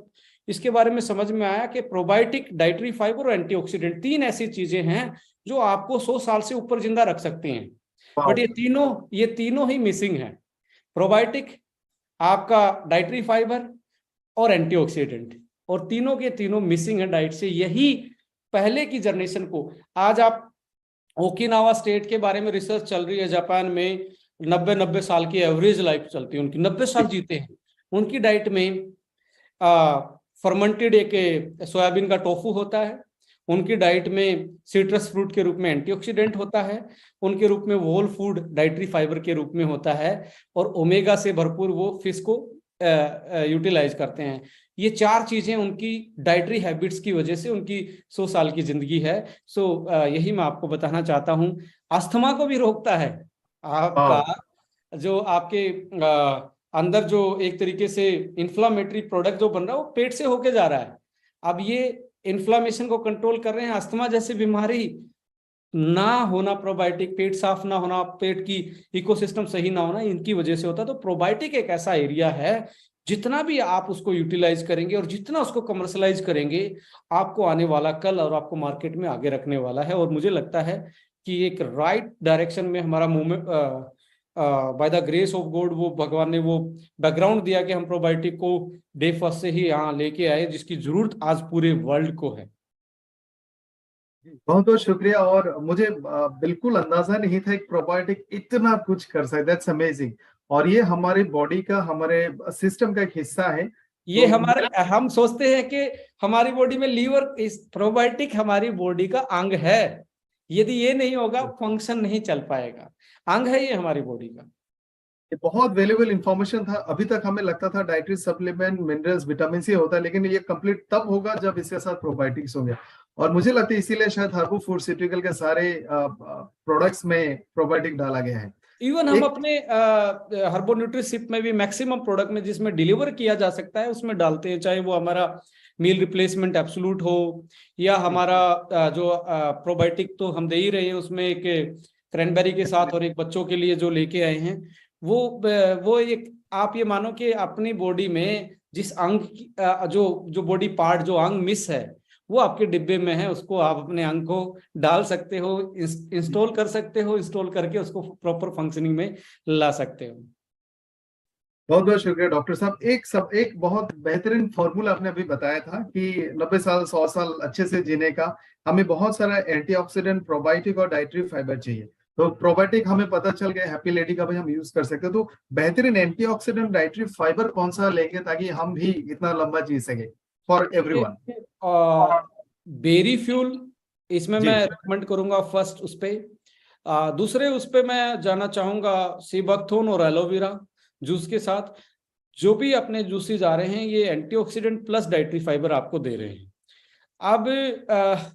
S2: इसके बारे में समझ में आया कि प्रोबायोटिक, डाइटरी फाइबर और एंटीऑक्सीडेंट 3 ऐसी चीजें हैं जो आपको 100 साल से ऊपर जिंदा रख सकती हैं। बट ये तीनों ही मिसिंग है। प्रोबायोटिक, आपका डाइटरी फाइबर और एंटीऑक्सीडेंट, और तीनों के तीनों मिसिंग है डाइट से। यही पहले की जनरेशन को, आज आप ओकिनावा स्टेट के बारे में रिसर्च चल रही है जापान में, 90 साल की एवरेज लाइफ चलती है उनकी, 90 साल जीते हैं। उनकी डाइट में फर्मेंटेड एक सोयाबीन का टोफू होता है, उनकी डाइट में सिट्रस फ्रूट के रूप में एंटीऑक्सीडेंट होता है, उनके रूप में होल फूड डाइटरी फाइबर के रूप में होता है, और ओमेगा से भरपूर वो फिश को यूटिलाइज करते हैं। ये 4 चीजें उनकी डाइटरी हैबिट्स की वजह से उनकी 100 साल की जिंदगी है। सो यही मैं आपको बताना चाहता हूँ। अस्थमा को भी रोकता है आपका, जो आपके अंदर जो एक तरीके से इंफ्लामेटरी प्रोडक्ट जो बन रहा है वो पेट से होके जा रहा है। अब ये इन्फ्लामेशन को कंट्रोल कर रहे हैं, अस्थमा जैसी बीमारी ना होना, प्रोबायोटिक, पेट साफ ना होना, पेट की इकोसिस्टम सही ना होना, इनकी वजह से होता है। तो प्रोबायोटिक एक ऐसा एरिया है, जितना भी आप उसको यूटिलाइज करेंगे और जितना उसको कमर्शलाइज करेंगे, आपको आने वाला कल और आपको मार्केट में आगे रखने वाला है। और मुझे लगता है कि एक राइट डायरेक्शन में हमारा movement, by the grace of God, वो भगवान ने वो बैकग्राउंड दिया कि हम प्रोबायोटिक को डे फर्स्ट से ही यहाँ लेके आए, जिसकी जरूरत आज पूरे वर्ल्ड को है।
S1: बहुत बहुत शुक्रिया। और मुझे बिल्कुल अंदाजा नहीं था एक प्रोबायोटिक इतना कुछ कर सकता है। That's amazing. और ये हमारी बॉडी का, हमारे सिस्टम का एक हिस्सा है।
S2: ये
S1: तो
S2: हमारे, हम सोचते हैं कि हमारी बॉडी में लीवर, इस प्रोबायोटिक हमारी बॉडी का अंग है। यदि ये नहीं होगा, फंक्शन नहीं चल पाएगा। अंग है ये हमारी बॉडी का।
S1: ये बहुत वैल्यूएबल इंफॉर्मेशन था। अभी तक हमें लगता था dietary supplement, minerals, vitamin C होता है, लेकिन ये कंप्लीट तब होगा जब इसके साथ प्रोबायोटिक्स होंगे। और मुझे लगता है इसीलिए शायद हर्बो फूडस्यूटिकल के सारे प्रोडक्ट्स में प्रोबायोटिक डाला गया है।
S2: इवन हम
S1: एक
S2: अपने हर्बो न्यूट्रिशिप में भी मैक्सिमम प्रोडक्ट में जिसमें डिलीवर किया जा सकता है उसमें डालते हैं, चाहे वो हमारा मील रिप्लेसमेंट एब्सोल्यूट हो, या हमारा जो प्रोबायोटिक तो हम दे ही रहे हैं, उसमें एक क्रैनबेरी के साथ और एक बच्चों के लिए जो लेके आए हैं, वो एक, आप ये मानो कि अपनी बॉडी में जिस अंग जो बॉडी पार्ट, जो अंग मिस है, वो आपके डिब्बे में है, उसको आप अपने अंग को डाल सकते हो, इंस्टॉल कर सकते हो, इंस्टॉल करके उसको प्रॉपर फंक्शनिंग में ला सकते हो।
S1: बहुत बहुत शुक्रिया डॉक्टर साहब। एक बहुत बेहतरीन फॉर्मूला आपने अभी बताया था कि 90 साल 100 साल अच्छे से जीने का हमें बहुत सारा एंटीऑक्सीडेंट, प्रोबायोटिक और डाइटरी फाइबर चाहिए। तो प्रोबायोटिक हमें पता चल गया, हैप्पी लेडी का भी हम यूज कर सकते हैं। तो बेहतरीन एंटीऑक्सीडेंट, डाइटरी फाइबर कौन सा लेंगे ताकि हम भी इतना लंबा जी सके, फॉर एवरीवन?
S2: बेरी फ्यूल, इसमें
S1: जी
S2: मैं रिकमेंड करूंगा फर्स्ट उस पे। दूसरे उस पे मैं जाना चाहूंगा सीबकथोन और एलोवेरा जूस के साथ। जो भी अपने जूसेस आ रहे हैं, ये एंटीऑक्सीडेंट प्लस डाइटरी फाइबर आपको दे रहे हैं। अब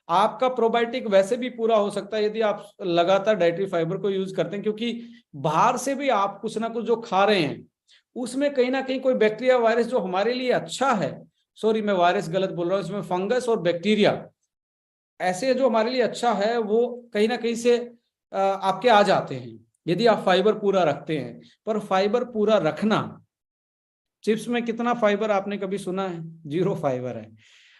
S2: आपका प्रोबायोटिक वैसे भी पूरा हो सकता है यदि आप लगातार डाइटरी फाइबर को यूज करते हैं, क्योंकि बाहर से भी आप कुछ ना कुछ जो खा रहे हैं, उसमें कहीं ना कहीं कोई बैक्टीरिया, वायरस जो हमारे लिए अच्छा है, सॉरी मैं वायरस गलत बोल रहा हूँ, इसमें फंगस और बैक्टीरिया ऐसे जो हमारे लिए अच्छा है, वो कहीं ना कहीं से आपके आ जाते हैं यदि आप फाइबर पूरा रखते हैं। पर फाइबर पूरा रखना, चिप्स में कितना फाइबर आपने कभी सुना है? 0 फाइबर है।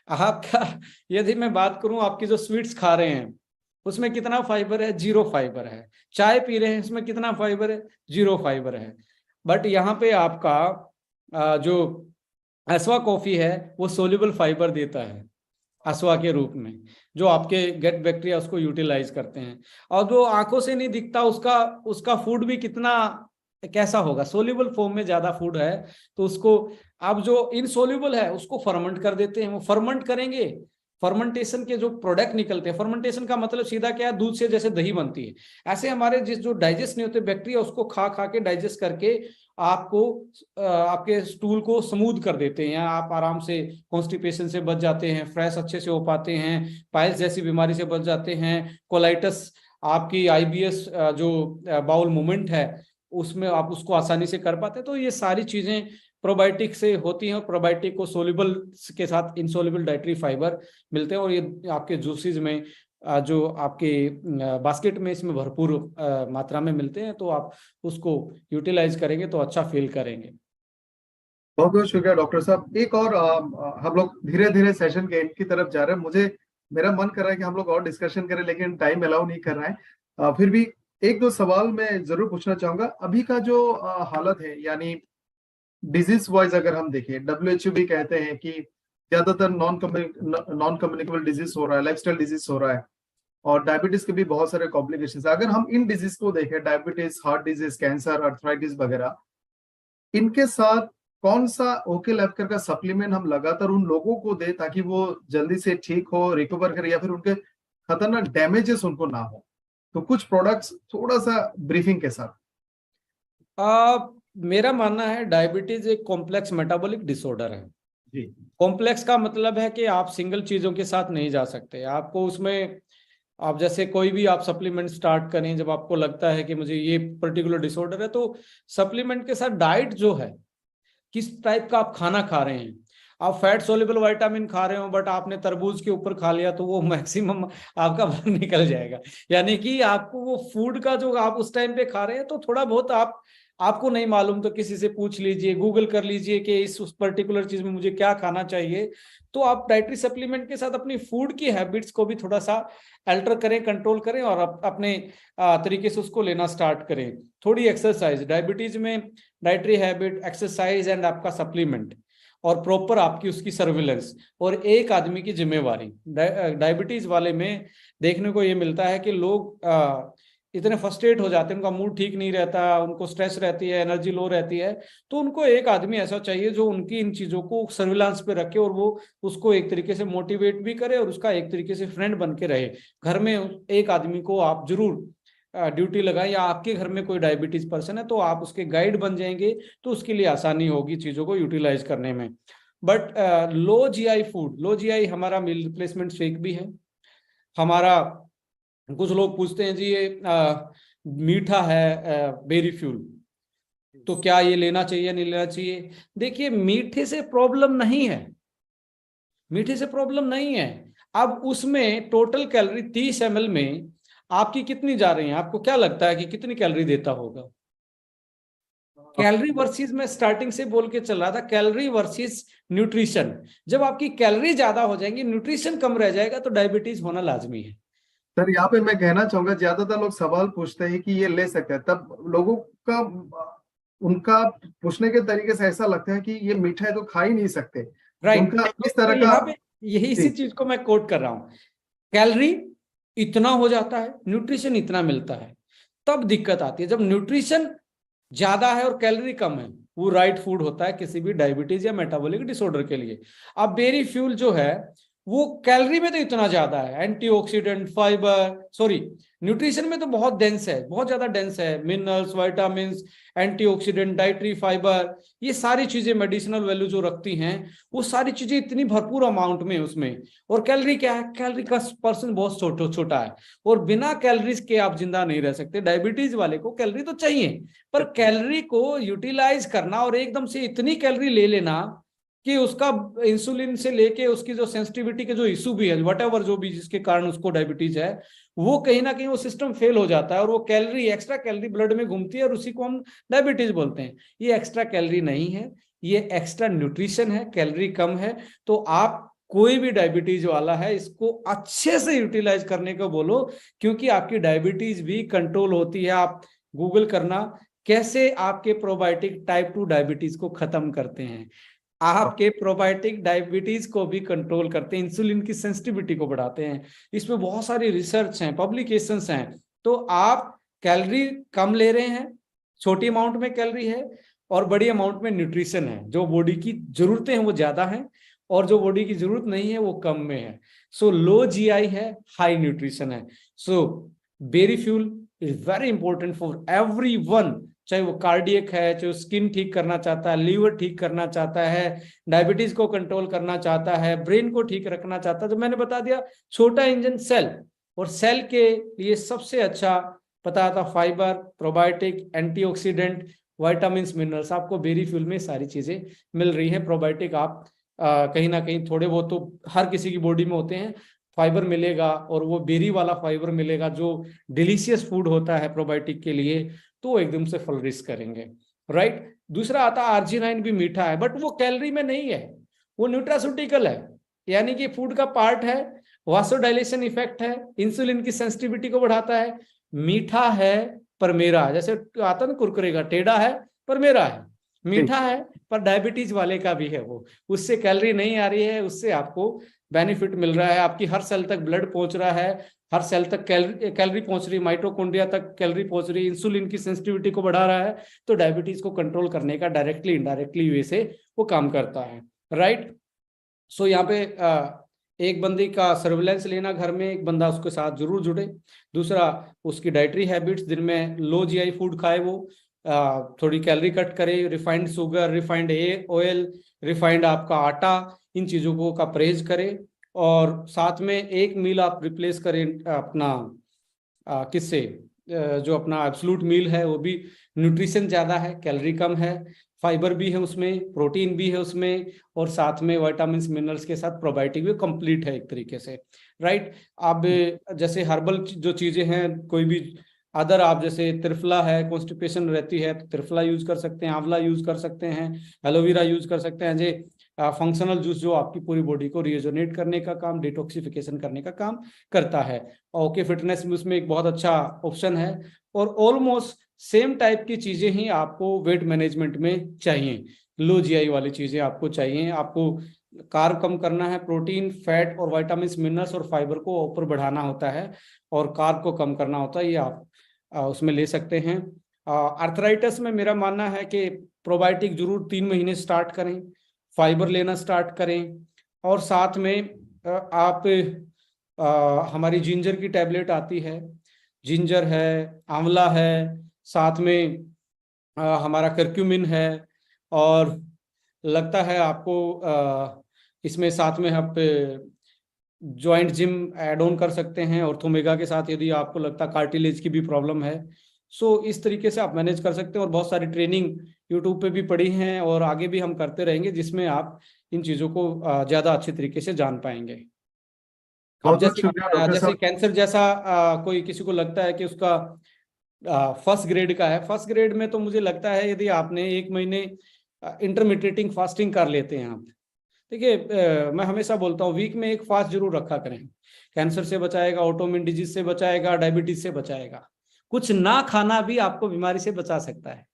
S2: आपका, यदि मैं बात करूं, आपकी जो स्वीट्स खा रहे हैं उसमें कितना फाइबर है? 0 फाइबर है। चाय पी रहे हैं, इसमें कितना फाइबर है? 0 फाइबर है। बट यहाँ पे आपका जो असवा कॉफी है, वो सोल्यूबल फाइबर देता है असवा के रूप में, जो आपके गट बैक्टीरिया उसको यूटिलाइज करते हैं। और जो आंखों से नहीं दिखता, उसका उसका फूड भी कितना कैसा होगा, सोल्यूबल फॉर्म में ज्यादा फूड है, तो उसको अब जो इनसोल्यूबल है उसको फर्मेंट कर देते हैं। वो फर्मेंट करेंगे, फर्मेंटेशन के जो प्रोडक्ट निकलते हैं, फर्मेंटेशन का मतलब सीधा क्या है, दूध से जैसे दही बनती है, ऐसे हमारे जिस जो डाइजेस्ट नहीं होते बैक्टीरिया, उसको खा खा के डाइजेस्ट करके आपको आपके स्टूल को स्मूथ कर देते हैं। आप आराम से कॉन्स्टिपेशन से बच जाते हैं, फ्रेश अच्छे से हो पाते हैं, पाइल्स जैसी बीमारी से बच जाते हैं, कोलाइटिस, आपकी आईबीएस जो बाउल मूवमेंट है उसमें आप उसको आसानी से कर पाते हैं। तो ये सारी चीजें प्रोबायोटिक से होती हैं, और प्रोबायोटिक को सोल्यूबल के साथ इनसोल्यूबल डाइटरी फाइबर मिलते हैं, और ये आपके जूसेस में जो आपके बास्केट में इसमें भरपूर मात्रा में मिलते हैं। तो आप उसको यूटिलाइज करेंगे तो अच्छा फील करेंगे।
S1: बहुत बहुत शुक्रिया डॉक्टर साहब। एक और हम लोग धीरे धीरे सेशन के एंड की तरफ जा रहे हैं। मेरा मन कर रहा है कि हम लोग और डिस्कशन करें, लेकिन टाइम अलाउ नहीं कर रहा है। फिर भी एक दो सवाल मैं जरूर पूछना चाहूंगा। अभी का जो हालत है, यानी डिजीज वाइज अगर हम देखें, डब्ल्यूएचओ भी कहते हैं कि ज्यादातर नॉन कम्युनिकेबल डिजीज हो रहा है, लाइफस्टाइल डिजीज हो रहा है, और डायबिटीज के भी बहुत सारे कॉम्प्लिकेशंस। अगर हम इन डिजीज को देखें, diabetes, heart disease, cancer, arthritis वगैरह, इनके साथ कौन सा ओके लैबकेयर का सप्लीमेंट हम लगातार उन लोगों को दे ताकि वो जल्दी से ठीक हो, रिकवर करे, या फिर उनके खतरनाक डैमेजेस उनको ना हो? तो कुछ प्रोडक्ट्स थोड़ा सा ब्रीफिंग के साथ।
S2: मेरा मानना है डायबिटीज एक कॉम्प्लेक्स मेटाबॉलिक डिसऑर्डर है।
S1: जी
S2: कॉम्प्लेक्स का मतलब है कि आप सिंगल चीजों के साथ नहीं जा सकते, आपको उसमें, आप जैसे कोई भी आप सप्लीमेंट स्टार्ट करें, जब आपको लगता है कि मुझे ये पर्टिकुलर डिसऑर्डर है, तो सप्लीमेंट के साथ डाइट जो है, किस टाइप का आप खाना खा रहे हैं। आप फैट सोल्युबल विटामिन खा रहे हो बट आपने तरबूज के ऊपर खा लिया तो वो मैक्सिमम आपका बाहर निकल जाएगा। यानी कि आपको वो फूड का जो आप उस टाइम पे खा रहे हैं तो थोड़ा बहुत आपको नहीं मालूम तो किसी से पूछ लीजिए, गूगल कर लीजिए कि इस उस पर्टिकुलर चीज में मुझे क्या खाना चाहिए। तो आप डाइटरी सप्लीमेंट के साथ अपनी फूड की हैबिट्स को भी थोड़ा सा अल्टर करें, कंट्रोल करें और अपने तरीके से उसको लेना स्टार्ट करें। थोड़ी एक्सरसाइज, डायबिटीज में डाइटरी हैबिट, एक्सरसाइज एंड आपका सप्लीमेंट और प्रॉपर आपकी उसकी सर्विलेंस और एक आदमी की जिम्मेवारी। डायबिटीज वाले में देखने को ये मिलता है कि लोग इतने फ्रस्ट्रेट हो जाते हैं, उनका मूड ठीक नहीं रहता, उनको स्ट्रेस रहती है, एनर्जी लो रहती है, तो उनको एक आदमी ऐसा चाहिए जो उनकी इन चीजों को सर्विलांस पे रखे और वो उसको एक तरीके से मोटिवेट भी करे और उसका एक तरीके से फ्रेंड बन के रहे। घर में एक आदमी को आप जरूर ड्यूटी लगाएं, या आपके घर में कोई डायबिटीज पर्सन है तो आप उसके गाइड बन जाएंगे, तो उसके लिए आसानी होगी चीजों को यूटिलाइज करने में। But low GI food, low GI हमारा मील रिप्लेसमेंट शेक भी है हमारा। कुछ लोग पूछते हैं जी ये मीठा है बेरी फ्यूल, तो क्या ये लेना चाहिए नहीं लेना चाहिए? देखिए मीठे से प्रॉब्लम नहीं है, मीठे से प्रॉब्लम नहीं है। अब उसमें टोटल कैलोरी 30 ml में आपकी कितनी जा रही है? आपको क्या लगता है कि कितनी कैलोरी देता होगा? कैलोरी वर्सेस, मैं स्टार्टिंग से बोल के चल रहा था, कैलोरी वर्सेस न्यूट्रिशन। जब आपकी कैलोरी ज्यादा हो जाएंगी, न्यूट्रिशन कम रह जाएगा, तो डायबिटीज होना लाजमी है।
S1: सर यहाँ पे मैं कहना चाहूंगा, ज्यादातर लोग सवाल पूछते हैं कि ये ले सकते हैं, तब लोगों का उनका पूछने के तरीके से ऐसा लगता है कि ये मीठा है तो खा ही नहीं सकते।
S2: राइट,
S1: उनका इस
S2: तो
S1: तरह का।
S2: यहाँ पे यही इसी
S1: जी।
S2: चीज को मैं कोट कर रहा हूं। कैलोरी इतना हो जाता है, न्यूट्रिशन इतना मिलता है, तब दिक्कत आती है। जब न्यूट्रिशन ज्यादा है और कैलोरी कम है, वो राइट फूड होता है किसी भी डायबिटीज या मेटाबॉलिक डिसऑर्डर के लिए। अब बेरी फ्यूल जो है वो कैलोरी में तो इतना ज्यादा है, एंटीऑक्सीडेंट, फाइबर, सॉरी न्यूट्रिशन में तो बहुत डेंस है, बहुत ज्यादा डेंस है, minerals, vitamins, antioxidant, dietary fibre, ये सारी चीजें मेडिसिनल वैल्यू जो रखती हैं, वो सारी चीजें इतनी भरपूर अमाउंट में उसमें। और कैलोरी क्या है? कैलोरी का पर्सन बहुत छोटा है, और बिना कैलोरीज के आप जिंदा नहीं रह सकते। डायबिटीज वाले को कैलोरी तो चाहिए, पर कैलोरी को यूटिलाइज करना और एकदम से इतनी कैलोरी ले लेना कि उसका इंसुलिन से लेके उसकी जो सेंसिटिविटी के जो इशू भी है, वट जो भी जिसके कारण उसको डायबिटीज है, वो कहीं ना कहीं वो सिस्टम फेल हो जाता है और वो कैलोरी, एक्स्ट्रा कैलोरी ब्लड में घूमती है और उसी को हम डायबिटीज बोलते हैं। ये एक्स्ट्रा कैलोरी नहीं है, ये एक्स्ट्रा न्यूट्रिशन है, कैलोरी कम है। तो आप कोई भी डायबिटीज वाला है, इसको अच्छे से यूटिलाइज करने को बोलो, क्योंकि आपकी डायबिटीज भी कंट्रोल होती है। आप गूगल करना कैसे आपके प्रोबायोटिक टाइप 2 डायबिटीज को खत्म करते हैं, आपके प्रोबायोटिक डायबिटीज को भी कंट्रोल करते हैं, इंसुलिन की सेंसिटिविटी को बढ़ाते हैं। इसमें बहुत सारी रिसर्च हैं, पब्लिकेशंस हैं। तो आप कैलोरी कम ले रहे हैं, छोटी अमाउंट में कैलोरी है और बड़ी अमाउंट में न्यूट्रिशन है। जो बॉडी की जरूरतें हैं वो ज्यादा हैं और जो बॉडी की जरूरत नहीं है वो कम में है। सो लो जीआई है, हाई न्यूट्रिशन है। So berry fuel is very important for everyone, चाहे वो कार्डियक है, चाहे वो स्किन ठीक करना चाहता है, लीवर ठीक करना चाहता है, डायबिटीज को कंट्रोल करना चाहता है, ब्रेन को ठीक रखना चाहता है। तो मैंने बता दिया, छोटा इंजन सेल, और सेल के लिए सबसे अच्छा पता था fibre, probiotic, antioxidant, vitamins, minerals. आपको बेरी फ्यूल में सारी चीजें मिल रही है। प्रोबायोटिक आप कहीं ना कहीं थोड़े बहुत तो हर किसी की बॉडी में होते हैं, फाइबर मिलेगा और वो बेरी वाला फाइबर मिलेगा जो डिलीशियस फूड होता है प्रोबायोटिक के लिए, तो एकदम से फ्लरिश करेंगे। राइट। दूसरा आता है आर्जिनाइन, भी मीठा है बट वो कैलोरी में नहीं है, वो न्यूट्रास्यूटिकल है, यानी कि फूड का पार्ट है, वासोडाइलेशन इफेक्ट है, इंसुलिन की सेंसिटिविटी को बढ़ाता है, मीठा है पर मेरा, जैसे आता ना कुरकुरे का, टेढ़ा है पर मेरा है, मीठा है पर डायबिटीज वाले का भी है वो, उससे कैलोरी नहीं आ रही है, उससे आपको बेनिफिट मिल रहा है, आपकी हर सेल तक ब्लड पहुंच रहा है, हर सेल तक कैलोरी पहुंच रही, माइटोकॉन्ड्रिया तक कैलोरी पहुंच रही, इंसुलिन की सेंसिटिविटी को बढ़ा रहा है। तो डायबिटीज को कंट्रोल करने का डायरेक्टली इनडायरेक्टली वे से वो काम करता है। राइट। सो यहाँ पे एक बंदी का सर्विलेंस लेना घर में, एक बंदा उसके साथ जरूर जुड़े। दूसरा, उसकी डाइटरी हैबिट्स, दिन में लो जीआई फूड खाए, वो थोड़ी कैलोरी कट करे, refined sugar, refined oil, refined आपका आटा, इन चीजों को का परहेज करे। और साथ में एक मील आप रिप्लेस करें अपना किससे, जो अपना एब्सोल्यूट मील है वो भी न्यूट्रिशन ज़्यादा है, कैलोरी कम है, फाइबर भी है उसमें, प्रोटीन भी है उसमें, और साथ में विटामिन्स मिनरल्स के साथ प्रोबायोटिक भी कंप्लीट है एक तरीके से, राइट। अब जैसे हर्बल जो चीज़ें हैं, कोई भी अदर, आप जैसे त्रिफला है, कॉन्स्टिपेशन रहती है तो त्रिफला यूज कर सकते हैं, आंवला यूज कर सकते हैं, एलोवेरा यूज कर सकते हैं, जे फंक्शनल जूस जो आपकी पूरी बॉडी को रिजुनेट करने का काम, डिटॉक्सिफिकेशन करने का काम करता है। ओके फिटनेस में उसमें एक बहुत अच्छा ऑप्शन है। और ऑलमोस्ट सेम टाइप की चीजें ही आपको वेट मैनेजमेंट में चाहिए, लो जीआई वाली चीजें आपको चाहिए। आपको कार्ब कम करना है, प्रोटीन, फैट और विटामिन मिनरल्स और फाइबर को ऊपर बढ़ाना होता है, और कार्ब को कम करना होता है, ये आप उसमें ले सकते हैं। आर्थराइटिस में मेरा मानना है कि प्रोबायोटिक जरूर 3 महीने स्टार्ट करें, फाइबर लेना स्टार्ट करें, और साथ में आप हमारी जिंजर की टैबलेट आती है, जिंजर है, आंवला है, साथ में हमारा करक्यूमिन है, और लगता है आपको इसमें साथ में आप जॉइंट जिम ऐड ऑन कर सकते हैं ऑर्थोमेगा के साथ, यदि आपको लगता है कार्टिलेज की भी प्रॉब्लम है। सो इस तरीके से आप मैनेज कर सकते हैं, और बहुत सारी ट्रेनिंग यूट्यूब पे भी पड़ी हैं और आगे भी हम करते रहेंगे, जिसमें आप इन चीज़ों को ज़्यादा अच्छे तरीके से जान पाएंगे। अब
S1: बहुत बहुत शुक्रिया डॉक्टर
S2: जैसे
S1: साहब।
S2: कैंसर जैसा कोई किसी को लगता है कि उसका फर्स्ट ग्रेड का है, फर्स्ट ग्रेड में तो मुझे लगता है यदि आपने 1 महीने इंटरमिटेटिंग फास्टिंग कर लेते हैं आप, देखिए मैं हमेशा बोलता हूँ वीक में एक फास्ट जरूर रखा करें, कैंसर से बचाएगा, ऑटोइम्यून डिजीज से बचाएगा, डायबिटीज से बचाएगा। कुछ ना खाना भी आपको बीमारी से बचा सकता है,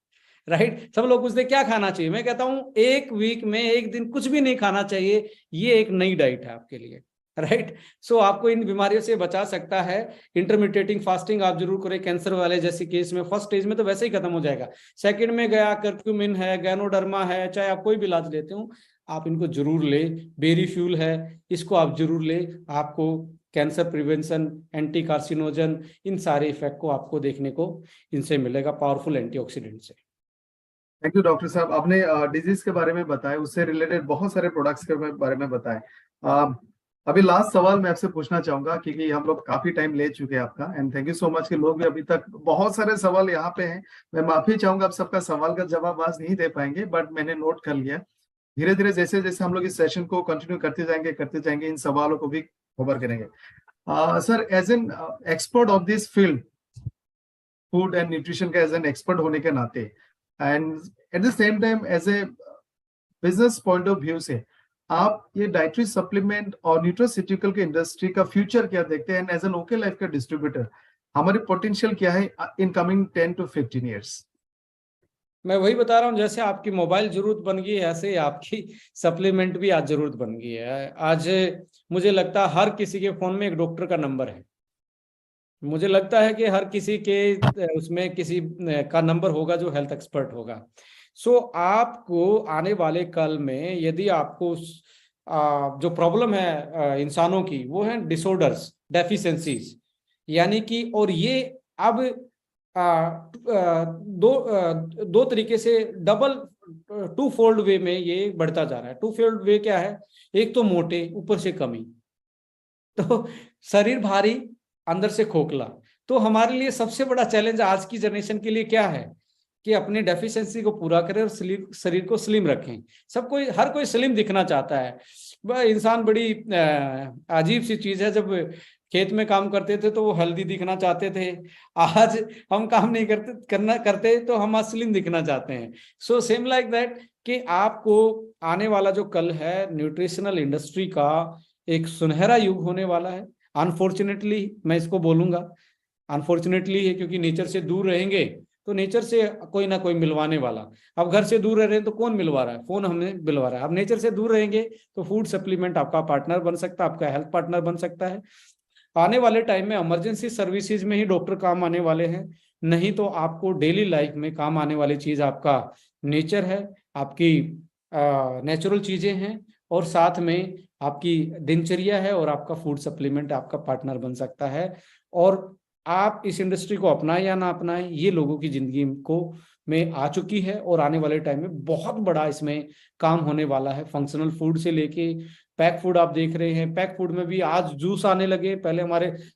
S2: राइट। सब लोग पूछते क्या खाना चाहिए, मैं कहता हूं एक वीक में एक दिन कुछ भी नहीं खाना चाहिए, ये एक नई डाइट है आपके लिए, राइट। सो आपको इन बीमारियों से बचा सकता है। इंटरमिटेटिंग फास्टिंग आप जरूर करें, कैंसर वाले जैसे केस में फर्स्ट स्टेज में तो वैसे ही खत्म हो जाएगा, सेकंड में गया करक्यूमिन है, गैनोडर्मा है, चाहे आप कोई भी इलाज लेते हो आप इनको जरूर ले, बेरी फ्यूल है इसको आप जरूर ले, आपको कैंसर प्रिवेंशन, एंटी कार्सिनोजन, इन सारे इफेक्ट को आपको देखने को इनसे मिलेगा, पावरफुल एंटीऑक्सीडेंट से।
S1: थैंक यू डॉक्टर साहब, आपने डिजीज के बारे में बताया, उससे रिलेटेड बहुत सारे प्रोडक्ट्स के बारे में बताए। अभी लास्ट सवाल मैं आपसे पूछना चाहूंगा, क्योंकि हम लोग काफी टाइम ले चुके हैं आपका, and thank you so much कि लोग भी अभी तक बहुत सारे सवाल यहाँ पे हैं। मैं माफी चाहूंगा, आप सबका सवाल का जवाब आज नहीं दे पाएंगे, बट मैंने नोट कर लिया। धीरे धीरे जैसे जैसे हम लोग इस सेशन को कंटिन्यू करते जाएंगे इन सवालों को भी कवर करेंगे। Sir, as an expert of this field, food and nutrition का एज एन एक्सपर्ट होने के नाते, and at the same time as a business point of view से, आप ये डाइटरी सप्लीमेंट और न्यूट्रास्यूटिकल के इंडस्ट्री का फ्यूचर क्या देखते हैं? And as an OK Life का डिस्ट्रीब्यूटर, हमारी पोटेंशियल क्या है इन कमिंग 10 to 15 ईयर्स?
S2: मैं वही बता रहा हूँ, जैसे आपकी मोबाइल जरूरत बन गई है ऐसे ही आपकी सप्लीमेंट भी आज जरूरत बन गई है। आज मुझे लगता है हर किसी के फोन में एक डॉक्टर का नंबर है, मुझे लगता है कि हर किसी के उसमें किसी का नंबर होगा जो हेल्थ एक्सपर्ट होगा। सो आपको आने वाले कल में यदि आपको जो प्रॉब्लम है इंसानों की वो है डिसऑर्डर्स, डेफिशिएंसीज, यानी कि, और ये अब दो तरीके से डबल टू फोल्ड वे में ये बढ़ता जा रहा है। टू फोल्ड वे क्या है, एक तो मोटे ऊपर से कमी, तो शरीर भारी अंदर से खोखला। तो हमारे लिए सबसे बड़ा चैलेंज आज की जनरेशन के लिए क्या है कि अपनी डेफिशिएंसी को पूरा करें और शरीर को स्लिम रखें। सब कोई, हर कोई स्लिम दिखना चाहता है। इंसान बड़ी अजीब सी चीज है, जब खेत में काम करते थे तो वो हेल्दी दिखना चाहते थे, आज हम काम नहीं करते तो हम आज स्लिम दिखना चाहते हैं। सो सेम लाइक दैट कि आपको आने वाला जो कल है न्यूट्रिशनल इंडस्ट्री का एक सुनहरा युग होने वाला है। अनफॉर्चुनेटली मैं इसको बोलूंगा, अनफॉर्चुनेटली है, क्योंकि नेचर से दूर रहेंगे तो नेचर से कोई ना कोई मिलवाने वाला। अब घर से दूर रह रहे हैं तो कौन मिलवा रहा है, फोन हमें मिलवा रहा है। अब नेचर से दूर रहेंगे तो फूड सप्लीमेंट आपका पार्टनर बन सकता है, आपका हेल्थ पार्टनर बन सकता है। आने वाले टाइम में इमरजेंसी सर्विसेज में ही डॉक्टर काम आने वाले हैं, नहीं तो आपको डेली लाइफ में काम आने वाली चीज आपका नेचर है, आपकी नेचुरल चीजें हैं, और साथ में आपकी दिनचर्या है, और आपका फूड सप्लीमेंट आपका पार्टनर बन सकता है। और आप इस इंडस्ट्री को अपनाएं या ना अपनाएं, ये लोगों की जिंदगी को में आ चुकी है और आने वाले टाइम में बहुत बड़ा इसमें काम होने वाला है। फंक्शनल फूड से लेके पैक फूड आप देख रहे हैं, पैक फूड में भी आज जूस आने लगे। पहले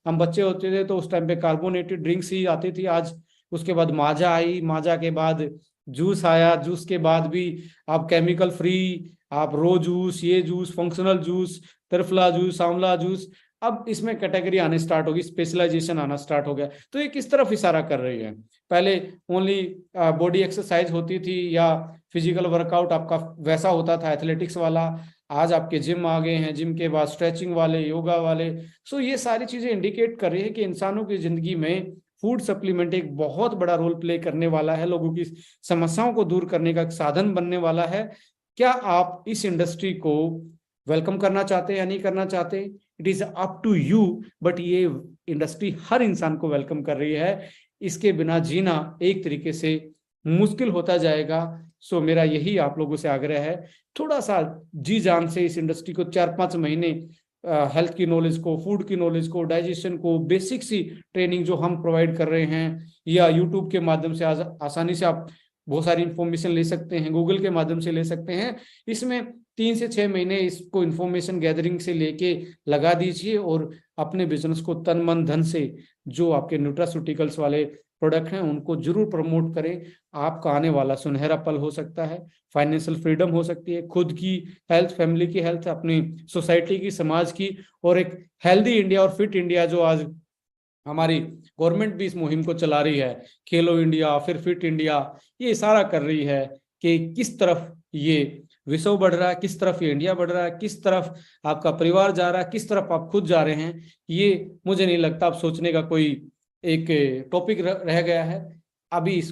S2: हम बच्चे होते थे तो उस टाइम पे कार्बोनेटेड ड्रिंक्स ही आती थी, आज उसके बाद माजा आई, माजा के बाद जूस आया, जूस के बाद भी आप केमिकल फ्री, आप रो जूस, ये juice, functional juice, triphala juice, आंवला जूस, अब इसमें कैटेगरी आने स्टार्ट होगी, स्पेशलाइजेशन आना स्टार्ट हो गया। तो ये किस तरफ इशारा कर रही है? पहले ओनली बॉडी एक्सरसाइज होती थी या फिजिकल वर्कआउट आपका वैसा होता था एथलेटिक्स वाला, आज आपके जिम आ गए हैं, जिम के बाद स्ट्रेचिंग वाले, योगा वाले। सो ये सारी चीजें इंडिकेट कर रही है कि इंसानों की जिंदगी में फूड सप्लीमेंट एक बहुत बड़ा रोल प्ले करने वाला है, लोगों की समस्याओं को दूर करने का साधन बनने वाला है। क्या आप इस इंडस्ट्री को वेलकम करना चाहते हैं या नहीं करना चाहते? It is up to you, but ये इंडस्ट्री हर इंसान को वेलकम कर रही है। इसके बिना जीना एक तरीके से मुश्किल होता जाएगा। सो मेरा यही आप लोगों से आग्रह है, थोड़ा सा जी जान से इस इंडस्ट्री को 4-5 महीने हेल्थ की नॉलेज को, फूड की नॉलेज को, डाइजेशन को, बेसिक सी ट्रेनिंग जो हम प्रोवाइड कर रहे हैं, या यूट्यूब के माध्यम से आसानी से आप बहुत सारी इंफॉर्मेशन ले सकते हैं, गूगल के माध्यम से ले सकते हैं। इसमें 3 से 6 महीने इसको इंफॉर्मेशन गैदरिंग से लेके लगा दीजिए और अपने बिजनेस को तन मन धन से, जो आपके न्यूट्रास्यूटिकल्स वाले प्रोडक्ट हैं उनको जरूर प्रमोट करें। आपका आने वाला सुनहरा पल हो सकता है, फाइनेंशियल फ्रीडम हो सकती है, खुद की हेल्थ, फैमिली की हेल्थ, अपनी सोसाइटी की, समाज की, और एक हेल्दी इंडिया और फिट इंडिया जो आज हमारी गवर्नमेंट भी इस मुहिम को चला रही है, खेलो इंडिया, फिर फिट इंडिया, ये इशारा कर रही है कि किस तरफ ये विश्व बढ़ रहा है, किस तरफ ये इंडिया बढ़ रहा है, किस तरफ आपका परिवार जा रहा है, किस तरफ आप खुद जा रहे हैं। ये मुझे नहीं लगता आप सोचने का कोई एक टॉपिक रह गया है। अभी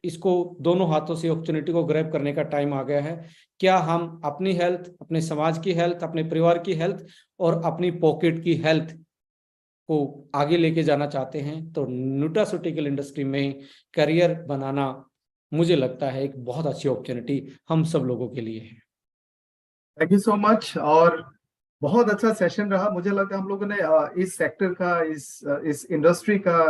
S2: इसको दोनों हाथों से अपॉर्चुनिटी को ग्रैब करने का टाइम आ गया है। क्या हम अपनी हेल्थ, अपने समाज की हेल्थ, अपने परिवार की हेल्थ और अपनी पॉकेट की हेल्थ को आगे लेके जाना चाहते हैं, तो न्यूट्रास्यूटिकल इंडस्ट्री में करियर बनाना मुझे लगता है एक बहुत अच्छी अपॉर्चुनिटी हम सब लोगों के लिए है।
S1: Thank you so much. और बहुत अच्छा सेशन रहा। मुझे लगता है हम लोगों ने इस सेक्टर का, इस इंडस्ट्री का,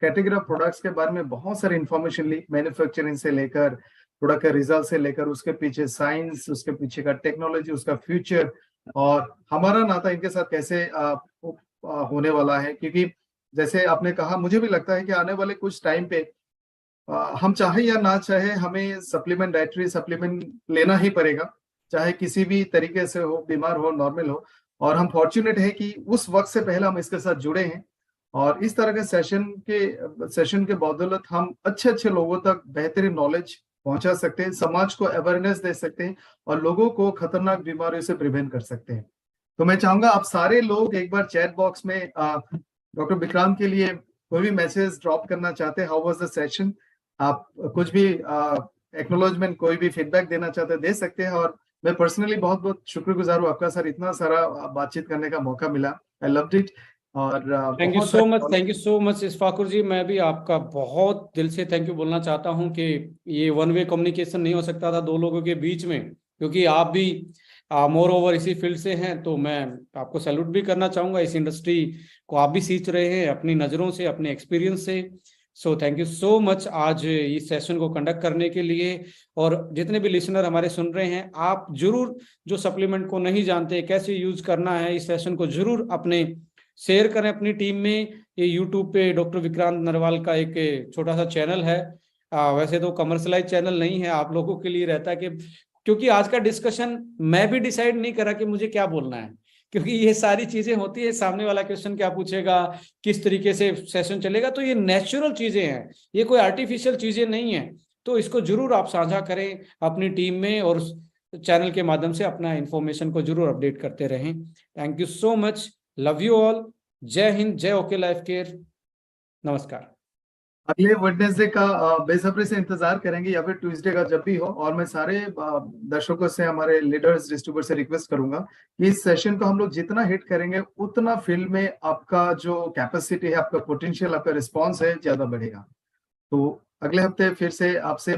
S1: कैटेगरी ऑफ प्रोडक्ट्स के बारे में बहुत सारी इंफॉर्मेशन ली, मैन्युफैक्चरिंग से लेकर प्रोडक्ट के रिजल्ट से लेकर उसके पीछे साइंस, उसके पीछे का टेक्नोलॉजी, उसका फ्यूचर, और हमारा नाता इनके साथ कैसे होने वाला है। क्योंकि जैसे आपने कहा, मुझे भी लगता है कि आने वाले कुछ टाइम पे हम चाहे या ना चाहे हमें सप्लीमेंट, डाइटरी सप्लीमेंट लेना ही पड़ेगा, चाहे किसी भी तरीके से हो, बीमार हो, नॉर्मल हो। और हम फॉर्चुनेट है कि उस वक्त से पहले हम इसके साथ जुड़े हैं, और इस तरह के सेशन के बदौलत हम अच्छे लोगों तक बेहतरीन नॉलेज पहुंचा सकते हैं, समाज को अवेयरनेस दे सकते हैं, और लोगों को खतरनाक बीमारियों से प्रिवेंट कर सकते हैं। तो मैं चाहूंगा आप सारे लोग एक बार चैट बॉक्स में डॉक्टर विक्रांत के लिए कोई भी मैसेज ड्रॉप करना चाहते हैं, हाउ वाज द सेशन, आप कुछ भी एक्नॉलेजमेंट, कोई भी फीडबैक देना चाहते हैं, दे सकते हैं। और मैं पर्सनली बहुत बहुत शुक्रगुजार हूँ आपका सर, इतना सारा बातचीत करने का मौका मिला, आई लव्ड इट। और
S2: thank you so much, thank you so much Ishfaqur ji. मैं भी आपका बहुत दिल से थैंक यू बोलना चाहता हूं कि ये वन वे कम्युनिकेशन नहीं हो सकता था दो लोगों के बीच में, क्योंकि आप भी मोर ओवर इसी फील्ड से हैं। तो मैं आपको सैल्यूट भी करना चाहूंगा, इस इंडस्ट्री को आप भी सींच रहे हैं अपनी नज़रों से, अपने एक्सपीरियंस से। So thank you so much आज इस सेशन को कंडक्ट करने के लिए। और जितने भी लिसनर हमारे सुन रहे हैं, आप जरूर जो सप्लीमेंट को नहीं जानते कैसे यूज करना है, इस सेशन को जरूर अपने शेयर करें अपनी टीम में। ये यूट्यूब पे डॉक्टर विक्रांत नरवाल का एक छोटा सा चैनल है, वैसे तो कमर्शलाइज चैनल नहीं है, आप लोगों के लिए रहता है कि, क्योंकि आज का डिस्कशन मैं भी डिसाइड नहीं करा कि मुझे क्या बोलना है, क्योंकि ये सारी चीजें होती है, सामने वाला क्वेश्चन क्या पूछेगा, किस तरीके से सेशन चलेगा, तो ये नेचुरल चीजें हैं, ये कोई आर्टिफिशियल चीजें नहीं है। तो इसको जरूर आप साझा करें अपनी टीम में, और चैनल के माध्यम से अपना इंफॉर्मेशन को जरूर अपडेट करते रहें। Thank you so much, love you all, जय हिंद, जय ओके लाइफ केयर, नमस्कार।
S1: अगले वेडनेसडे का बेसब्री से इंतजार करेंगे, या फिर ट्यूसडे का, जब भी हो। और मैं सारे दर्शकों से, हमारे लीडर्स, डिस्ट्रीब्यूटर से रिक्वेस्ट करूंगा कि इस सेशन को हम लोग जितना हिट करेंगे, उतना फील्ड में आपका जो कैपेसिटी है, आपका पोटेंशियल, आपका रिस्पॉन्स है, ज्यादा बढ़ेगा। तो अगले हफ्ते फिर से आपसे